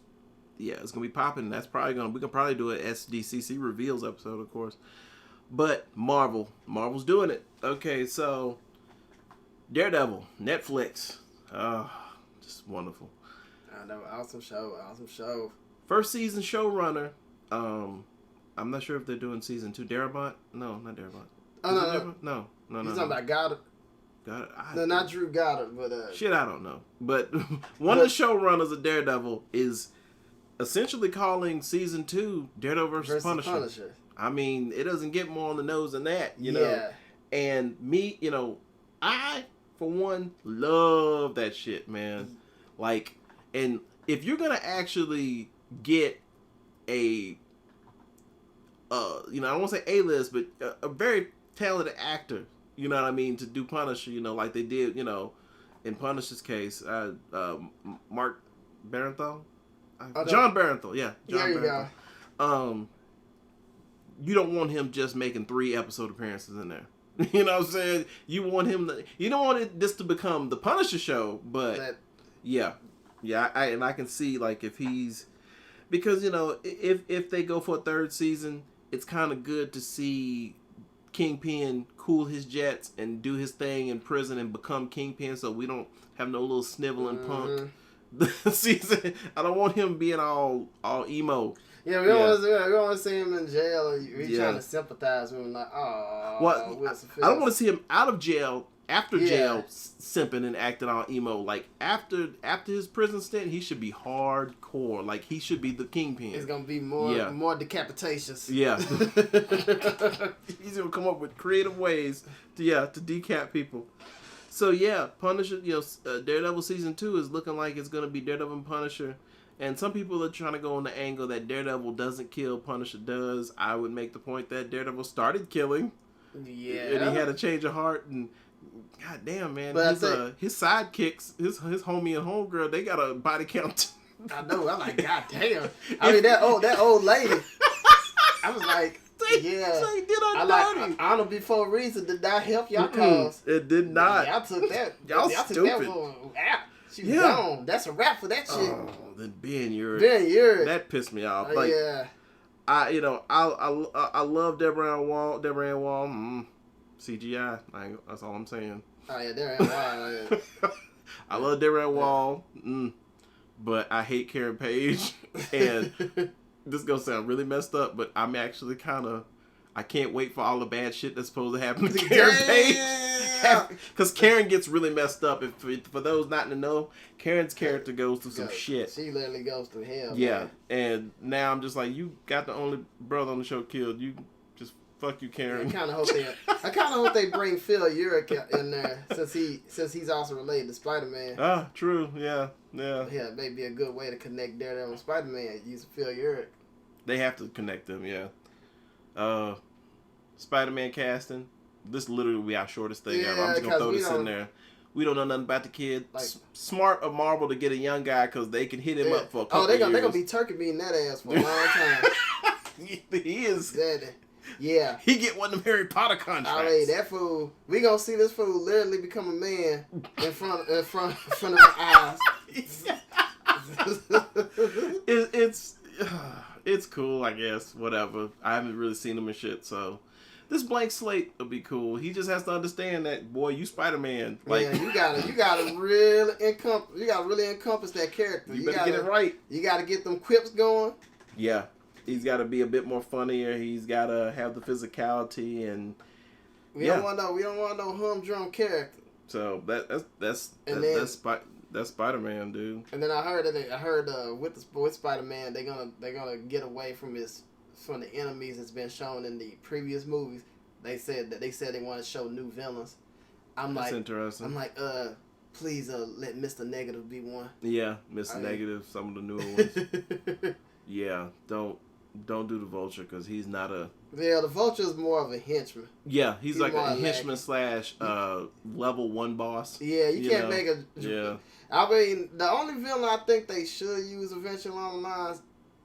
yeah, it's gonna be popping. We can probably do an SDCC reveals episode, of course. But Marvel's doing it. Okay, so Daredevil, Netflix. Wonderful. I know, awesome show. First season showrunner. I'm not sure if they're doing season 2. Darabont? No, not Darabont. Oh no. You're talking about Goddard. No, not Drew Goddard, but shit, I don't know. But one of the showrunners of Daredevil is essentially calling season 2 Daredevil versus Punisher. I mean, it doesn't get more on the nose than that, you know. Yeah. And me, I for one love that shit, man. Like, and if you're gonna actually get a, I don't want to say A-list, but a very talented actor, you know what I mean, to do Punisher, like they did, in Punisher's case, Mark Barenthal, John Barenthal, yeah, John Barenthal. Go. You don't want him just making 3 episode appearances in there. You know what I'm saying? You want him to. You don't want this to become the Punisher show, but. Yeah, I can see like if he's because if they go for a 3rd season, it's kind of good to see Kingpin cool his jets and do his thing in prison and become Kingpin, so we don't have no little sniveling punk season. I don't want him being all emo. Yeah, we don't want to see him in jail. We trying to sympathize with him, like, I don't want to see him out of jail. After jail, simping and acting all emo. Like, after his prison stint, he should be hardcore. Like, he should be the Kingpin. It's going to be more decapitations. Yeah. He's going to come up with creative ways to decap people. So, yeah, Punisher, Daredevil Season 2 is looking like it's going to be Daredevil and Punisher. And some people are trying to go on the angle that Daredevil doesn't kill, Punisher does. I would make the point that Daredevil started killing. Yeah. And he had a change of heart and... God damn, man. But his sidekicks, his homie and homegirl, they got a body count. I know. I'm like, God damn. I mean, that old lady. I was like, I don't before reason did not help y'all cause. It did not. Y'all took that. Y'all stupid. She's gone. That's a wrap for that shit. Oh, then Ben Urich. That pissed me off. Like, yeah. I love Deborah Ann Wall. CGI. That's all I'm saying. Oh yeah, Deborah Ann Wall. I love Deborah Ann Wall, but I hate Karen Page. And this is gonna sound really messed up, but I'm actually I can't wait for all the bad shit that's supposed to happen to Karen Page. Because Karen gets really messed up. For those not in the know, Karen's character goes through some shit. She literally goes through hell. Yeah, man. And now I'm just like, you got the only brother on the show killed. You just fuck you, Karen. I kind of hope they bring Phil Urich in there since he's also related to Spider-Man. Ah, true. Yeah. Yeah, it may be a good way to connect Daredevil and Spider-Man using Phil Urich. They have to connect them. Yeah. Spider-Man casting. This literally will be our shortest thing ever. I'm just gonna throw this in there. We don't know nothing about the kid. Like, smart of Marvel to get a young guy because they can hit him up for a couple years. They're going to be turkey beating that ass for a long time. He is. Yeah. He get one of them Harry Potter contracts. I mean, that fool, we going to see this fool literally become a man in front of our eyes. It's cool, I guess. Whatever. I haven't really seen him and shit, so this blank slate will be cool. He just has to understand that, boy, you Spider-Man. Like, yeah, you gotta really encompass that character. You better get it right. You gotta get them quips going. Yeah, he's got to be a bit more funnier. He's got to have the physicality, and we don't want no humdrum character. So that's Spider-Man, dude. And then I heard with Spider-Man, they're gonna get away from the enemies that's been shown in the previous movies. They said they want to show new villains. That's interesting. I'm like, please let Mr. Negative be one. Yeah, Mr. Negative, some of the newer ones. Yeah, don't do the Vulture because he's not a. Yeah, the Vulture is more of a henchman. Yeah, he's like a henchman / level 1 boss. Yeah, you can't make a. Yeah. I mean, the only villain I think they should use eventually along the lines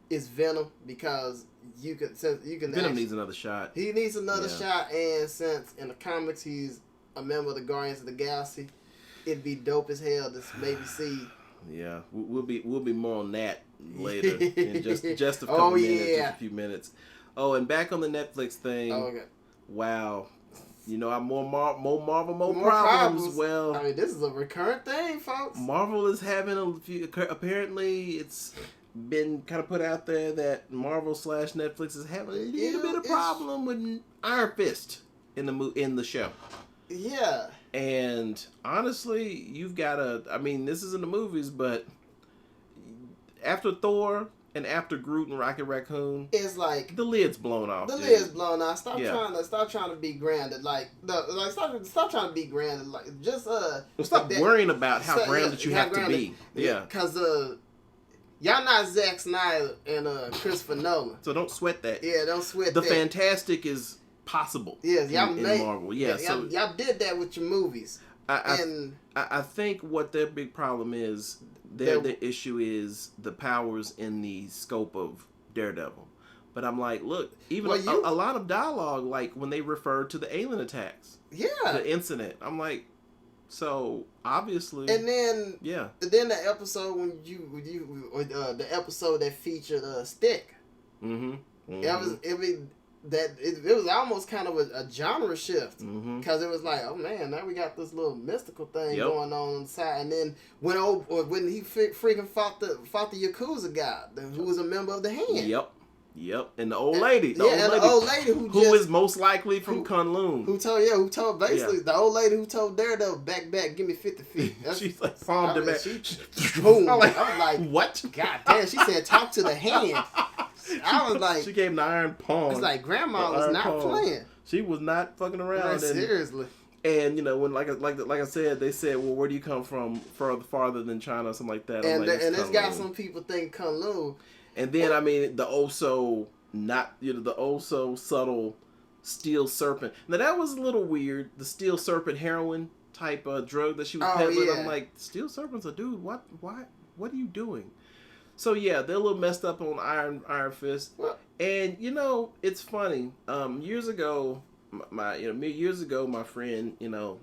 is Venom because you can. Venom needs another shot. He needs another shot, and since in the comics he's a member of the Guardians of the Galaxy, it'd be dope as hell to maybe see. Yeah, we'll be more on that later in just a couple minutes, just a few minutes. Oh, and back on the Netflix thing. Oh, okay. Wow. You know, more Marvel, more problems. Well, I mean, this is a recurrent thing, folks. Marvel is having a few. Apparently, it's been kind of put out there that Marvel / Netflix is having a little bit of problem with Iron Fist in the show. Yeah. And honestly, you've got to. I mean, this is in the movies, but after Thor and after Groot and Rocket Raccoon, it's like the lid's blown off. The lid's blown off. Stop trying to be grounded. Stop trying to be grounded. Like just stop worrying about how grounded you have to be. Yeah. Because y'all not Zack Snyder and Christopher Nolan. So don't sweat that. Yeah, don't sweat that. The fantastic is possible. Yes, y'all in Marvel. Yeah, so y'all did that with your movies. I think what their big problem is, their issue is the powers in the scope of Daredevil. But I'm like, look, even a lot of dialogue, like when they refer to the alien attacks, the incident, I'm like, so obviously, and then the episode when the episode that featured Stick, it was almost kind of a genre shift because it was like, oh man, now we got this little mystical thing going on the side, and then when he freaking fought the Yakuza guy who was a member of the Hand. Yep, and the old lady, the old lady who is most likely from Kunlun. Who told basically the old lady who told Daredevil back, give me 50 feet. She's like palmed it back. Boom. I was like, what? God damn! She said, talk to the Hand. I was like, she gave him the iron palm. It's like grandma was not playing. She was not fucking around. Like, seriously. And you know, when like I said, they said, well, where do you come from? Farther than China, or something like that. And it's got some people think Kunlun. And then I mean the also subtle steel serpent. Now that was a little weird. The steel serpent heroin type of drug that she was peddling. I'm like, steel serpent's a dude. What are you doing? So yeah, they're a little messed up on Iron Fist. What? And you know, it's funny. Years ago, my friend,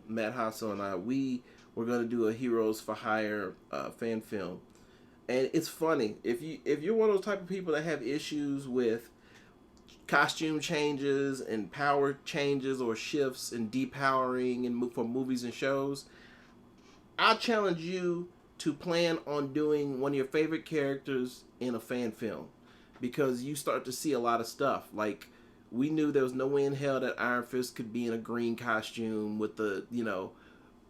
Matt Hassel and I, we were gonna do a Heroes for Hire fan film. And it's funny, if you're one of those type of people that have issues with costume changes and power changes or shifts and depowering and for movies and shows, I challenge you to plan on doing one of your favorite characters in a fan film, because you start to see a lot of stuff. Like, we knew there was no way in hell that Iron Fist could be in a green costume with the,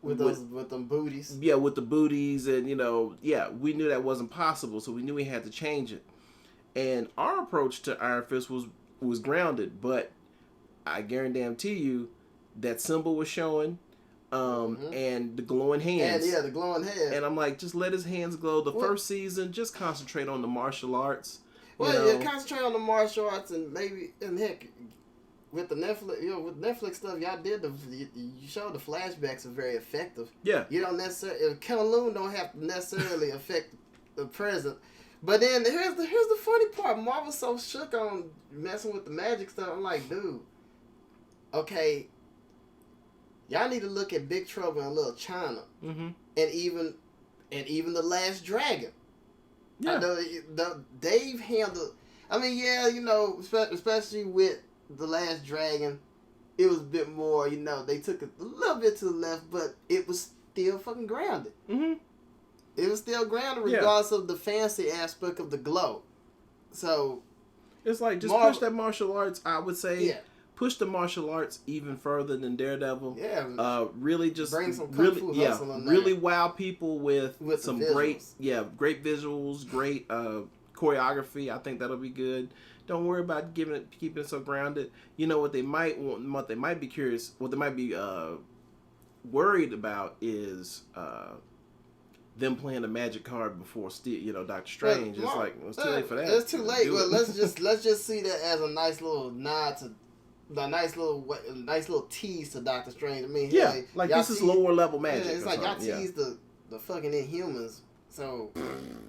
with them booties. Yeah, with the booties, and we knew that wasn't possible, so we knew we had to change it. And our approach to Iron Fist was grounded, but I guarantee you that symbol was showing, and the glowing hands. And the glowing hands. And I'm like, just let his hands glow. The first season, just concentrate on the martial arts. Well, concentrate on the martial arts, and heck, with the Netflix, with Netflix stuff, y'all did you showed the flashbacks are very effective. Yeah. You don't necessarily, Kowloon don't have to necessarily affect the present. But then here's the funny part. Marvel's so shook on messing with the magic stuff. I'm like, dude, okay, y'all need to look at Big Trouble in Little China, and even The Last Dragon. Yeah. They've handled. I mean, yeah, especially with The Last Dragon, it was a bit more. They took it a little bit to the left, but it was still fucking grounded. It was still grounded regardless of the fancy aspect of the glow. So it's like just push that martial arts. I would say push the martial arts even further than Daredevil. Yeah. Really just bring some kung fu hustle in there. Really wow people with some great visuals, great choreography. I think that'll be good. Don't worry about keeping it so grounded. You know what they might want, what they might be curious, what they might be worried about is them playing the magic card before Doctor Strange. It's like it's too late for that. It's too late. Well, let's just see that as a nice little nod to the nice little tease to Doctor Strange. I mean, hey, like this is lower level magic. Yeah, it's like y'all tease the fucking Inhumans. So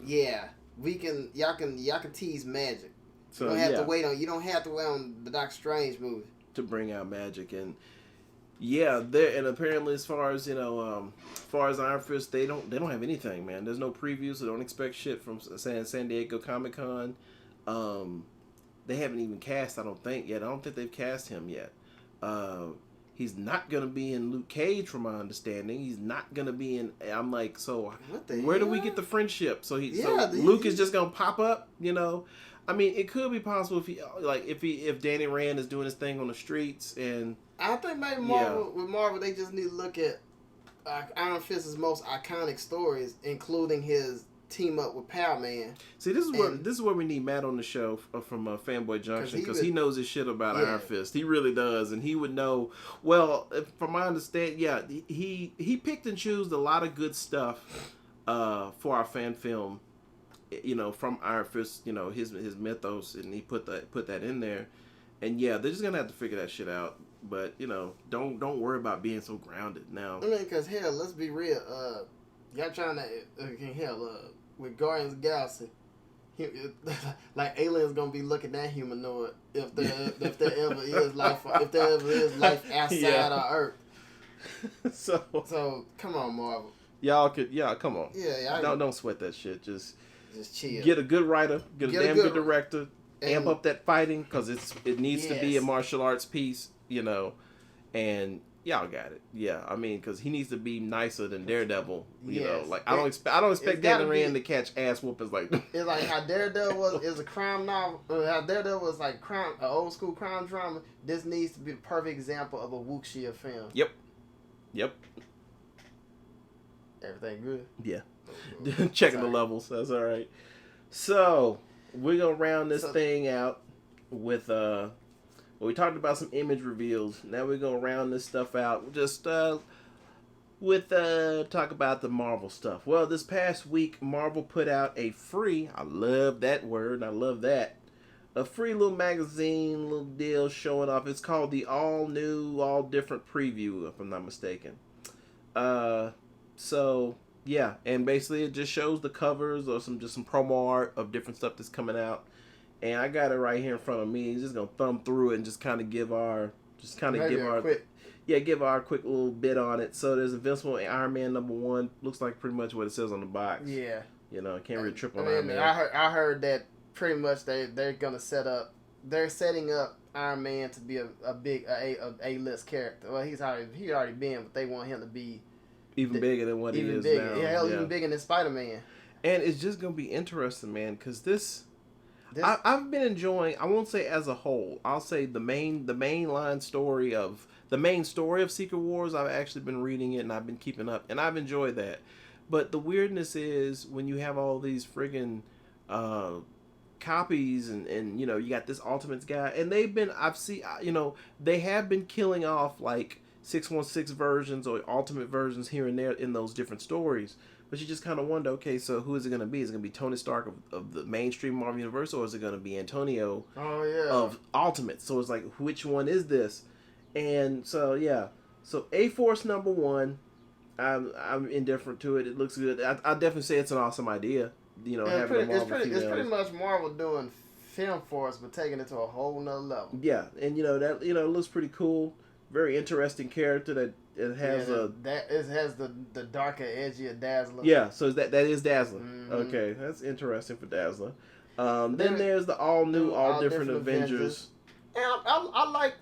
yeah, y'all can tease magic. So, you don't have to wait on the Doctor Strange movie to bring out magic. And and apparently as far as Iron Fist, they don't have anything, man. There's no previews, so don't expect shit from San Diego Comic-Con. They haven't even cast, I don't think yet. I don't think they've cast him yet. He's not gonna be in Luke Cage, from my understanding. He's not gonna be in. I'm like, so where do we get the friendship? So Luke is just gonna pop up, I mean, it could be possible if Danny Rand is doing his thing on the streets, and I think maybe Marvel, they just need to look at Iron Fist's most iconic stories, including his team up with Power Man. See, this is where we need Matt on the show from Fanboy Junction, because he knows his shit about Iron Fist. He really does, and he would know. Well, from my understanding, he picked and chose a lot of good stuff for our fan film. From Iron Fist, his mythos, and he put that in there, and they're just gonna have to figure that shit out. But don't worry about being so grounded now. I mean, because hell, let's be real. Y'all trying to with Guardians of the Galaxy, like aliens gonna be looking at humanoid if there ever is life outside our Earth. So come on, Marvel. Come on. Don't sweat that shit. Just chill. Get a good writer, get a damn good director, amp up that fighting, because it needs to be a martial arts piece, and y'all got it. Yeah, I mean, because he needs to be nicer than Daredevil. I don't expect Danny Rand to catch ass whoopings like that. It's like how Daredevil is a crime novel, how Daredevil was like an old school crime drama. This needs to be the perfect example of a wuxia film. Yep. Everything good? Yeah. Checking the levels. That's all right. So we're gonna round this thing out with we talked about some image reveals. Now we're gonna round this stuff out just with talk about the Marvel stuff. Well, this past week Marvel put out a free, I love that word, I love that, a free little magazine, little deal showing off. It's called the All New, All Different Preview, if I'm not mistaken. So yeah, and basically it just shows the covers or some promo art of different stuff that's coming out. And I got it right here in front of me. Just gonna thumb through it and just kind of give our quick little bit on it. So there's Invincible Iron Man #1. Looks like pretty much what it says on the box. Yeah. Can't really trip on Iron Man. I heard that pretty much they're gonna they're setting up Iron Man to be a big A-list character. Well, he already been, but they want him to be even bigger than what he is bigger. now. Even bigger than Spider-Man. And it's just gonna be interesting, man, because I've been enjoying. I won't say as a whole. I'll say the main story of Secret Wars. I've actually been reading it and I've been keeping up, and I've enjoyed that. But the weirdness is when you have all these friggin' copies, and you got this Ultimates guy, and they have been killing off like 616 versions or Ultimate versions here and there in those different stories. but you just kind of wonder, okay, so who is it going to be? Is it going to be Tony Stark of the mainstream Marvel Universe, or is it going to be Antonio of Ultimate? So it's like, which one is this? And so, yeah. So A-Force #1, I'm indifferent to it. It looks good. I definitely say it's an awesome idea. You know, having a Marvel it's pretty much Marvel doing Film Force, but taking it to a whole nother level. Yeah, and it looks pretty cool. Very interesting character that it has it has the darker, edgier Dazzler. Yeah, so that is Dazzler. Mm-hmm. Okay, that's interesting for Dazzler. Then there's the all different Avengers. And I like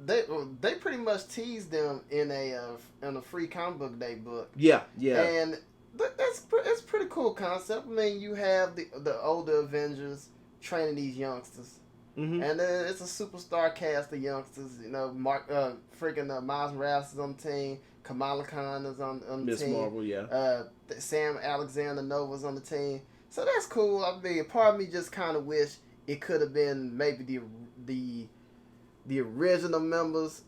they pretty much teased them in a free comic book day book. Yeah. And it's pretty cool concept. I mean, you have the older Avengers training these youngsters. Mm-hmm. And then it's a superstar cast of youngsters. You know, Miles Morales is on the team. Kamala Khan is on the team. Miss Marvel, yeah. Sam Alexander Nova's on the team. So that's cool. I mean, part of me just kind of wish it could have been maybe the original members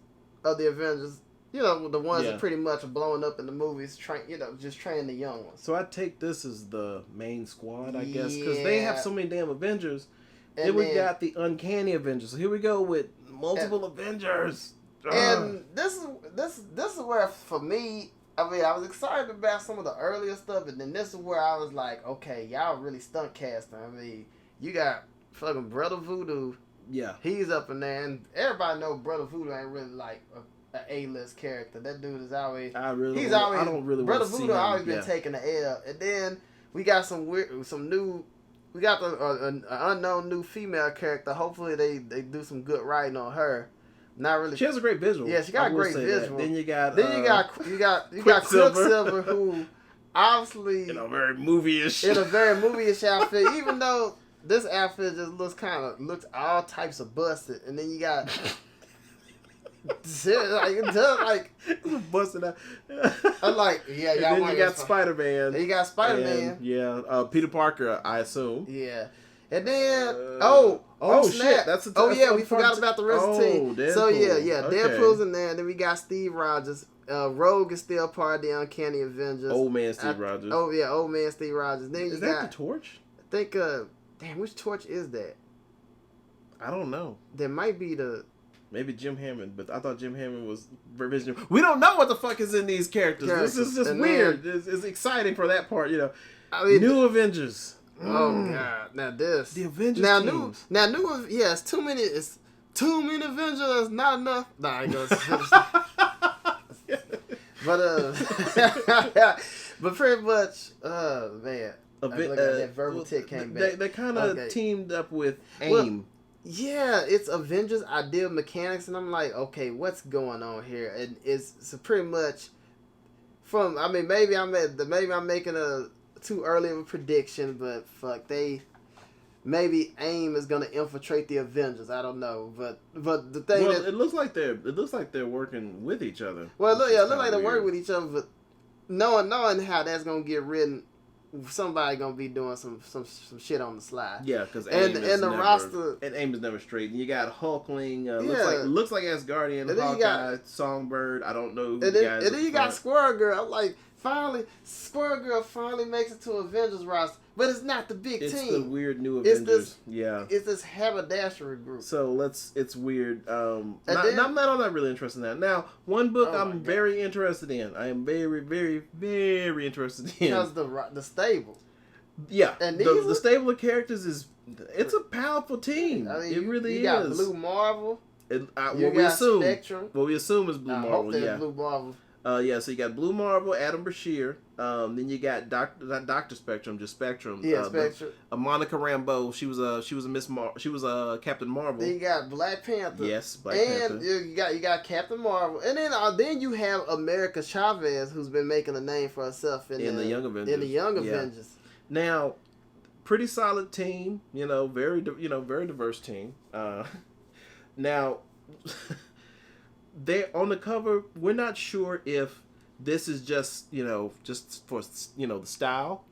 of the Avengers. You know, the ones that pretty much are blowing up in the movies. Just train the young ones. So I take this as the main squad, I guess, because they have so many damn Avengers. And then we got the Uncanny Avengers. So here we go with multiple Avengers. And this is where, for me, I mean, I was excited about some of the earlier stuff, and then this is where I was like, okay, y'all really stunt casting. I mean, you got fucking Brother Voodoo. Yeah. He's up in there, and everybody know Brother Voodoo ain't really like an A-list character. That dude is always... I don't really Brother Voodoo always been taking the L. And then we got we got an unknown new female character. Hopefully they do some good writing on her. Not really. She has a great visual. Yeah, she got a great visual. Then you got Quicksilver, who obviously in a very movie-ish outfit. Even though this outfit just looks all types of busted, and then you got. Busted out. I'm like, yeah, y'all. And then you got Spider-Man. You got Spider-Man. Yeah, Peter Parker, I assume. Yeah, and then snap. Shit, we forgot about the rest of the team. Deadpool. So yeah, okay. Deadpool's in there. And then we got Steve Rogers. Rogue is still part of the Uncanny Avengers. Old man Steve Rogers. Oh yeah, old man Steve Rogers. Then is that the Torch? I think. Damn, which Torch is that? I don't know. There might be Maybe Jim Hammond, but I thought Jim Hammond was Vision. We don't know what the fuck is in these characters. This is just weird. It's exciting for that part, you know. I mean, new Avengers. Oh God! Now this the Avengers now teams. It's too many. It's too many Avengers. Not enough. Nah, I goes. But pretty much, man. That verbal tick came back. They kind of teamed up with AIM. Yeah, it's Avengers Ideal Mechanics, and I'm like, okay, what's going on here? And it's pretty much from. I mean, maybe I'm making a too early of a prediction, but fuck, maybe AIM is gonna infiltrate the Avengers. I don't know, but the thing it looks like they're working with each other. Well, it looks like they're working with each other, but knowing how that's gonna get written. Somebody gonna be doing some shit on the slide. Yeah, because AIM is never straight. And you got Hulkling. Looks like Asgardian, Hawkeye, Songbird. I don't know. And then you got Squirrel Girl. I'm like, Squirrel Girl finally makes it to Avengers roster, but it's not the big team. It's the weird new Avengers. It's this haberdashery group. So it's weird. I'm not really interested in that. Now, one book I'm very interested in. I am very, very, very interested in. Because the stable. Yeah, and the stable of characters it's a powerful team. I mean, it really is. You got Blue Marvel. We assume Spectrum. What we assume is Blue Marvel. Blue Marvel. So you got Blue Marvel, Adam Bashir. Then you got Dr. Spectrum, just Spectrum. Yeah, Spectrum. Monica Rambeau. She was Captain Marvel. Then you got Black Panther. Yes, Panther. And you got Captain Marvel. And then you have America Chavez, who's been making a name for herself in the Young Avengers. Now, pretty solid team. Very diverse team. Now. They on the cover. We're not sure if this is just for the style,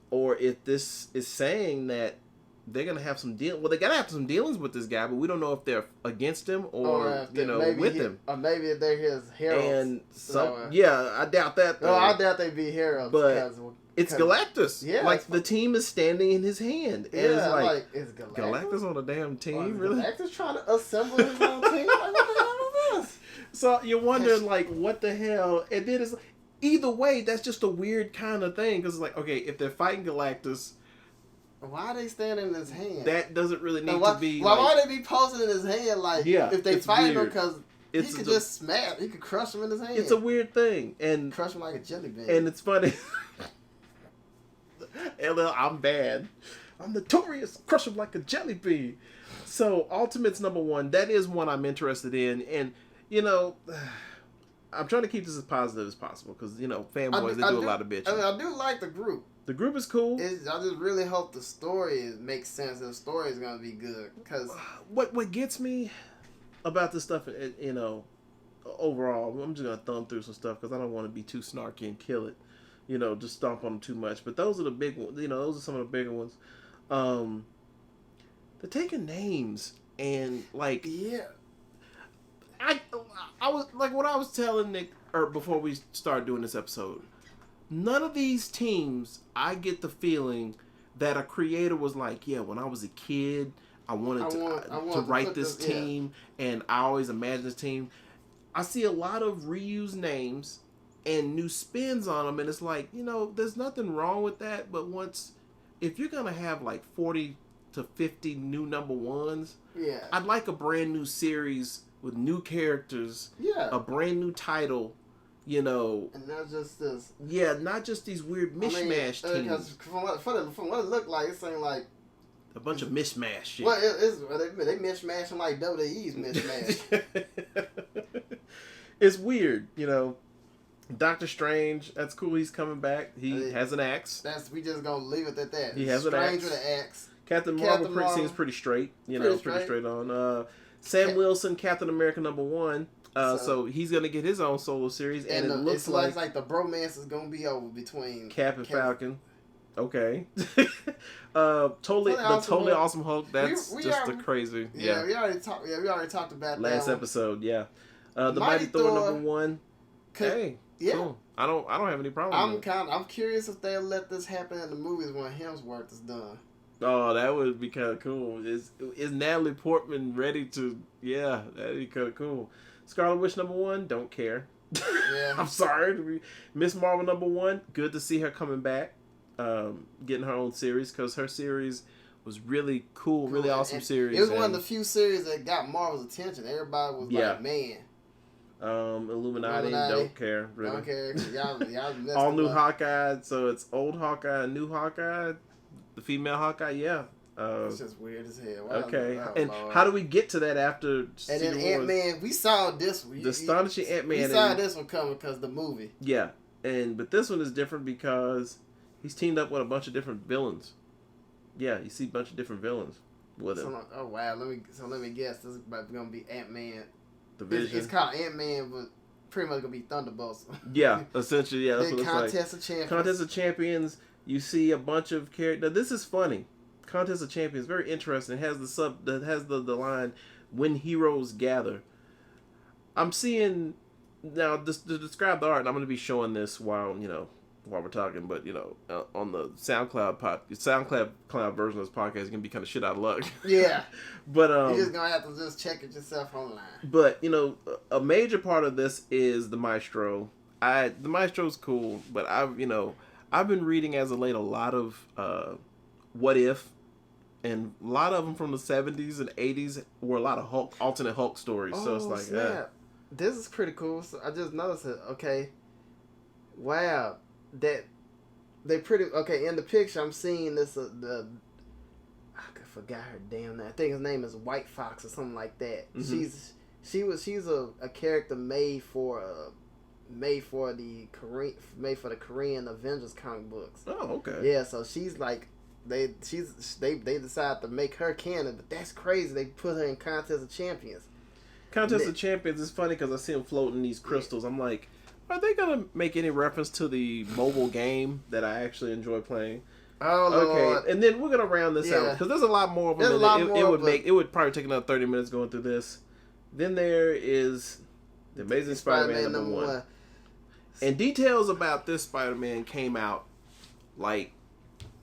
or if this is saying that they're gonna have some deal. Well, they gotta have some dealings with this guy, but we don't know if they're against him or with him. Or maybe they're his heralds. And I doubt that. No, I doubt they'd be heralds. But it's Galactus. Yeah, like the team is standing in his hand. And it's Galactus. Galactus on a damn team, really? Galactus trying to assemble his own team. Like, what the hell is this? So you're wondering, like, what the hell? And then it's either way, that's just a weird kind of thing because it's like, okay, if they're fighting Galactus. Why are they standing in his hand? That doesn't really need to be. Why would they be posing in his hand? Like, if they fight him, because he could just smash. He could crush him in his hand. It's a weird thing, and crush him like a jelly bean. And it's funny. LL, I'm bad. I'm notorious. Crush him like a jelly bean. So Ultimates #1. That is one I'm interested in, and I'm trying to keep this as positive as possible because fanboys they do a lot of bitching. I do like the group. The group is cool. I just really hope the story makes sense and the story is going to be good. Cause what gets me about this stuff, overall, I'm just going to thumb through some stuff because I don't want to be too snarky and kill it. Just stomp on them too much. But those are the big ones. Those are some of the bigger ones. They're taking names and like... Yeah. I was like what I was telling Nick before we started doing this episode. None of these teams, I get the feeling that a creator was like, yeah, when I was a kid, I wanted to write this team, and I always imagined this team. I see a lot of reused names and new spins on them, and it's like, there's nothing wrong with that, but if you're going to have like 40 to 50 new #1s, I'd like a brand new series with new characters, a brand new title, and not just this. Yeah, not just these weird mishmash teams. Because from what it looked like, it seemed like a bunch of mishmash shit. Well, they mishmashing like WWE's mishmash. It's weird, Doctor Strange, that's cool. He's coming back. He has an axe. We just gonna leave it at that. He has an axe. Strange with an axe. Captain Marvel seems pretty straight. Pretty straight on. Sam Wilson, Captain America #1. So he's gonna get his own solo series, and it looks like the bromance is gonna be over between Cap and Falcon. Okay. Totally awesome Hulk. That's crazy. Yeah, we already talked. Yeah, we already talked about last episode. Yeah. The Mighty Thor #1. Hey. Yeah. Cool. I don't have any problem. I'm curious if they'll let this happen in the movies when Hemsworth is done. Oh, that would be kind of cool. Is Natalie Portman ready to? Yeah, that'd be kind of cool. Scarlet Witch #1, don't care. Yeah. I'm sorry. Miss Marvel #1, good to see her coming back, getting her own series because her series was really cool, really awesome series. It was one of the few series that got Marvel's attention. Everybody was like, man. Illuminati, don't care. Really. Don't care. Y'all all new Hawkeye, so it's old Hawkeye, new Hawkeye, the female Hawkeye, yeah. It's just weird as hell. Wow, okay, and how do we get to that after? And then Ant-Man, we saw this one. The Astonishing Ant-Man. We saw this one coming because the movie. Yeah, but this one is different because he's teamed up with a bunch of different villains. Yeah, you see a bunch of different villains with him. Oh wow! Let me guess. This is gonna be Ant-Man. The Vision. It's called Ant-Man, but pretty much gonna be Thunderbolts. Yeah, essentially, yeah. That's what it's like. Contest of Champions. Contest of Champions. You see a bunch of characters. Now this is funny. Contest of Champions, very interesting. It has the line, "When heroes gather." I'm seeing now to describe the art, and I'm going to be showing this while we're talking, but on the SoundCloud version of this podcast, it's gonna be kind of shit out of luck. Yeah, but you're just gonna have to just check it yourself online. But a major part of this is the Maestro. The Maestro's cool, but I've been reading as of late a lot of What If, and a lot of them from the 70s and 80s were a lot of alternate Hulk stories. So it's like, snap. This is pretty cool. So I just noticed it. Okay, wow. That they pretty okay in the picture. I'm seeing this I forgot her damn name. I think his name is White Fox or something like that. Mm-hmm. She's a character made for the Korean Avengers comic books. Oh, okay. Yeah, so she's like they decided to make her canon, but that's crazy. They put her in Contest of Champions. Contest of Champions is funny because I see them floating these crystals. I'm like, are they gonna make any reference to the mobile game that I actually enjoy playing? Oh Lord. Okay, and then we're gonna round this out because there's a lot more of them. It would probably take another 30 minutes going through this. Then there is the Amazing Spider-Man #1. And details about this Spider-Man came out like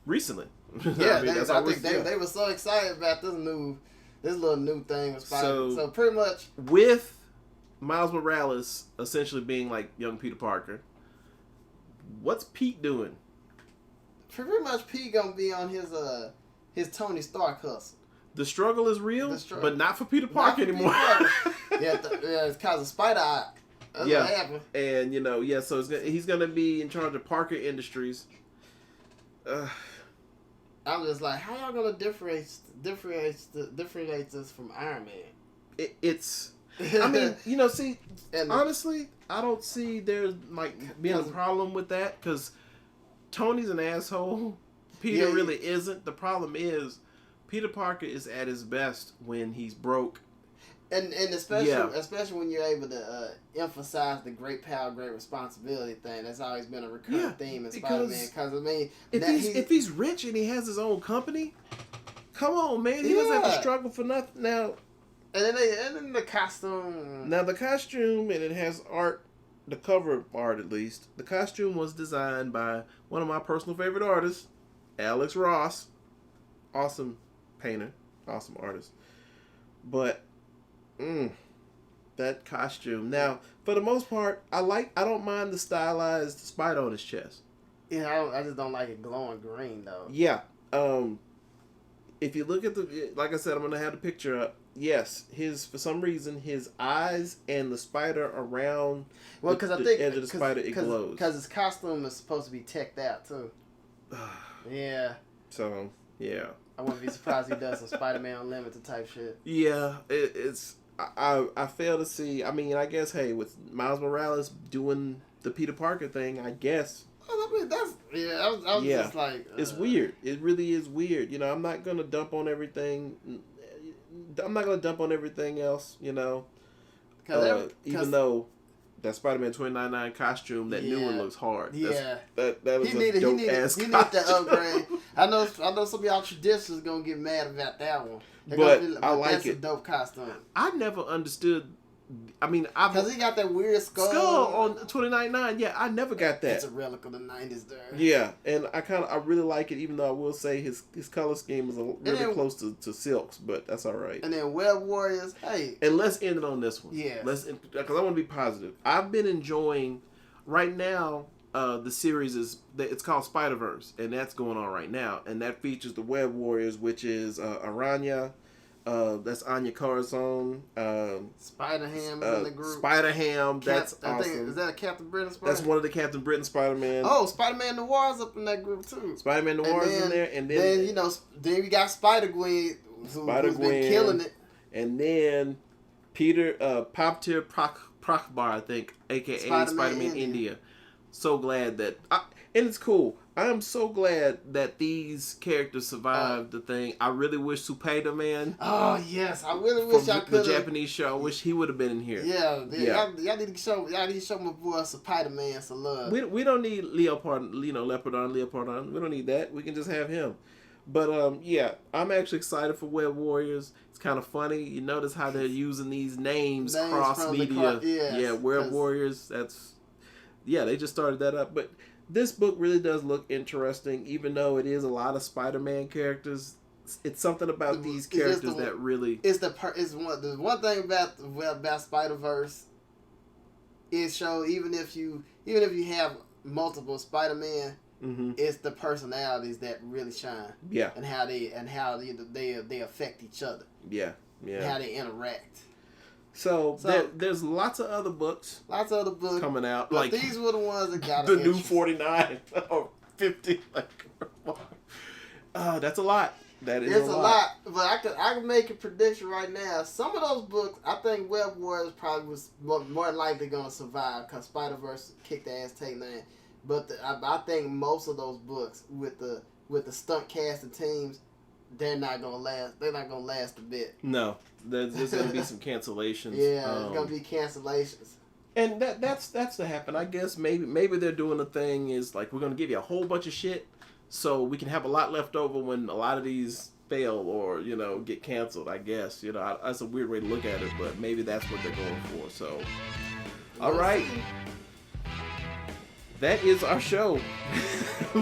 recently. Yeah, I think they were so excited about this little new thing with Spider-Man. So pretty much with Miles Morales essentially being like young Peter Parker, what's Pete doing? Pretty much Pete gonna be on his Tony Stark hustle. The struggle is real, but not for Peter Parker anymore. It's because of Spider-Eye. That's what happened. And so he's gonna be in charge of Parker Industries. I'm just like, how y'all gonna differentiate this from Iron Man? It's. I mean, honestly, I don't see there's being a problem with that because Tony's an asshole. Peter really isn't. The problem is Peter Parker is at his best when he's broke. And especially when you're able to emphasize the great power, great responsibility thing. That's always been a recurring theme in Spider-Man. Because if he's rich and he has his own company, come on, man, he doesn't have to struggle for nothing now. And then the costume. Now the costume, and it has art, the cover art at least. The costume was designed by one of my personal favorite artists, Alex Ross. Awesome painter, awesome artist. But that costume. Now, for the most part, I don't mind the stylized spider on his chest. Yeah, I just don't like it glowing green though. Yeah. If you look at like I said, I'm gonna have the picture up. Yes, for some reason his eyes and the spider around I think edge of the spider it glows. Because his costume is supposed to be teched out too. Yeah. So yeah. I wouldn't be surprised he does some Spider-Man Unlimited type shit. Yeah, it's. I fail to see. I mean, I guess with Miles Morales doing the Peter Parker thing, I guess. I mean, that's I was just like, it's weird. It really is weird. I'm not gonna dump on everything. I'm not gonna dump on everything else. Even though that Spider-Man 2099 costume, that new one looks hard. Yeah, that was a dope ass costume. He needed that upgrade. I know some of y'all traditionalists gonna get mad about that one. But I like that's it. A dope costume. I never understood. I mean, because he got that weird skull on 2099. Yeah, I never got that. It's a relic of the 90s there. Yeah, and I really like it, even though I will say his color scheme is really close to Silk's, but that's all right. And then Web Warriors, hey. And let's end it on this one. Yeah. Because I want to be positive. I've been enjoying right now. The series it's called Spider-Verse, and that's going on right now, and that features the Web Warriors, which is Aranya. That's Anya Corazon. Spider-Ham is in the group. Spider-Ham, that's awesome. Is that a Captain Britain Spider-Man? That's one of the Captain Britain Spider-Man. Oh, Spider-Man Noir's up in that group too. Spider-Man Noir's in there, and then we got Spider-Gwen, who's been killing it. And then Peter Paptir Prakbar, I think, aka Spider-Man India. So glad that, and it's cool. I am so glad that these characters survived the thing. I really wish Supeda, man. Oh yes, I really wish I could. The Japanese show. I wish he would have been in here. Yeah. Y'all need to show my boy Supeda man some love. We don't need Leopardon. We don't need that. We can just have him. But I'm actually excited for Web Warriors. It's kind of funny. You notice how they're using these names cross media. Web Warriors. They just started that up, but. This book really does look interesting, even though it is a lot of Spider-Man characters. It's something about these characters that really. The one thing about Spider-Verse is show even if you have multiple Spider-Man, it's the personalities that really shine. Yeah. And how they affect each other. Yeah. Yeah. And how they interact. So there's lots of other books. Coming out. But these were the ones that got the new 49 or 50. That's a lot. That is a lot. But I can make a prediction right now. Some of those books, I think Web Warriors probably was more likely going to survive because Spider-Verse kicked the ass take nine. But I think most of those books with the stunt cast and teams, they're not gonna last. They're not gonna last a bit. No, there's gonna be some cancellations. Yeah, there's gonna be cancellations. And that's to happen. I guess maybe they're doing the thing is like we're gonna give you a whole bunch of shit, so we can have a lot left over when a lot of these fail or, you know, get canceled, I guess. You know, that's a weird way to look at it, but maybe that's what they're going for. So, all right. That is our show.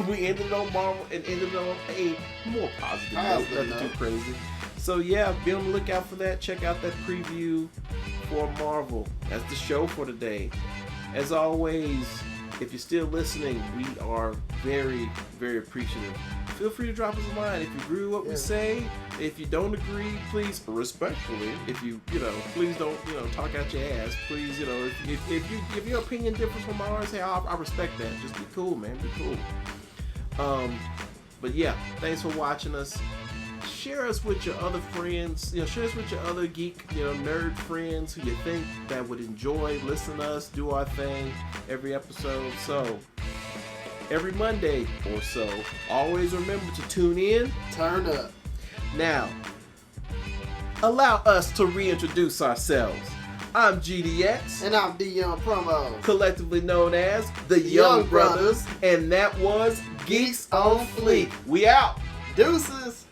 We ended on Marvel and ended on a more positive note, nothing too crazy. So yeah, be on the lookout for that. Check out that preview for Marvel. That's the show for today. As always, if you're still listening, we are very, very appreciative. Feel free to drop us a line if you agree with what we say. If you don't agree, please, respectfully, if you know, please don't, you know, talk out your ass. Please, you know, if your opinion differs from ours, hey, I respect that. Just be cool, man. Be cool. But yeah, thanks for watching us. Share us with your other friends. You know, share us with your other geek, you know, nerd friends who you think that would enjoy listening to us do our thing every episode. So every Monday or so, always remember to tune in, turn up. Now, allow us to reintroduce ourselves. I'm GDX. And I'm D Young Promo. Collectively known as the Young Brothers. And that was Geeks on Fleek. We out. Deuces.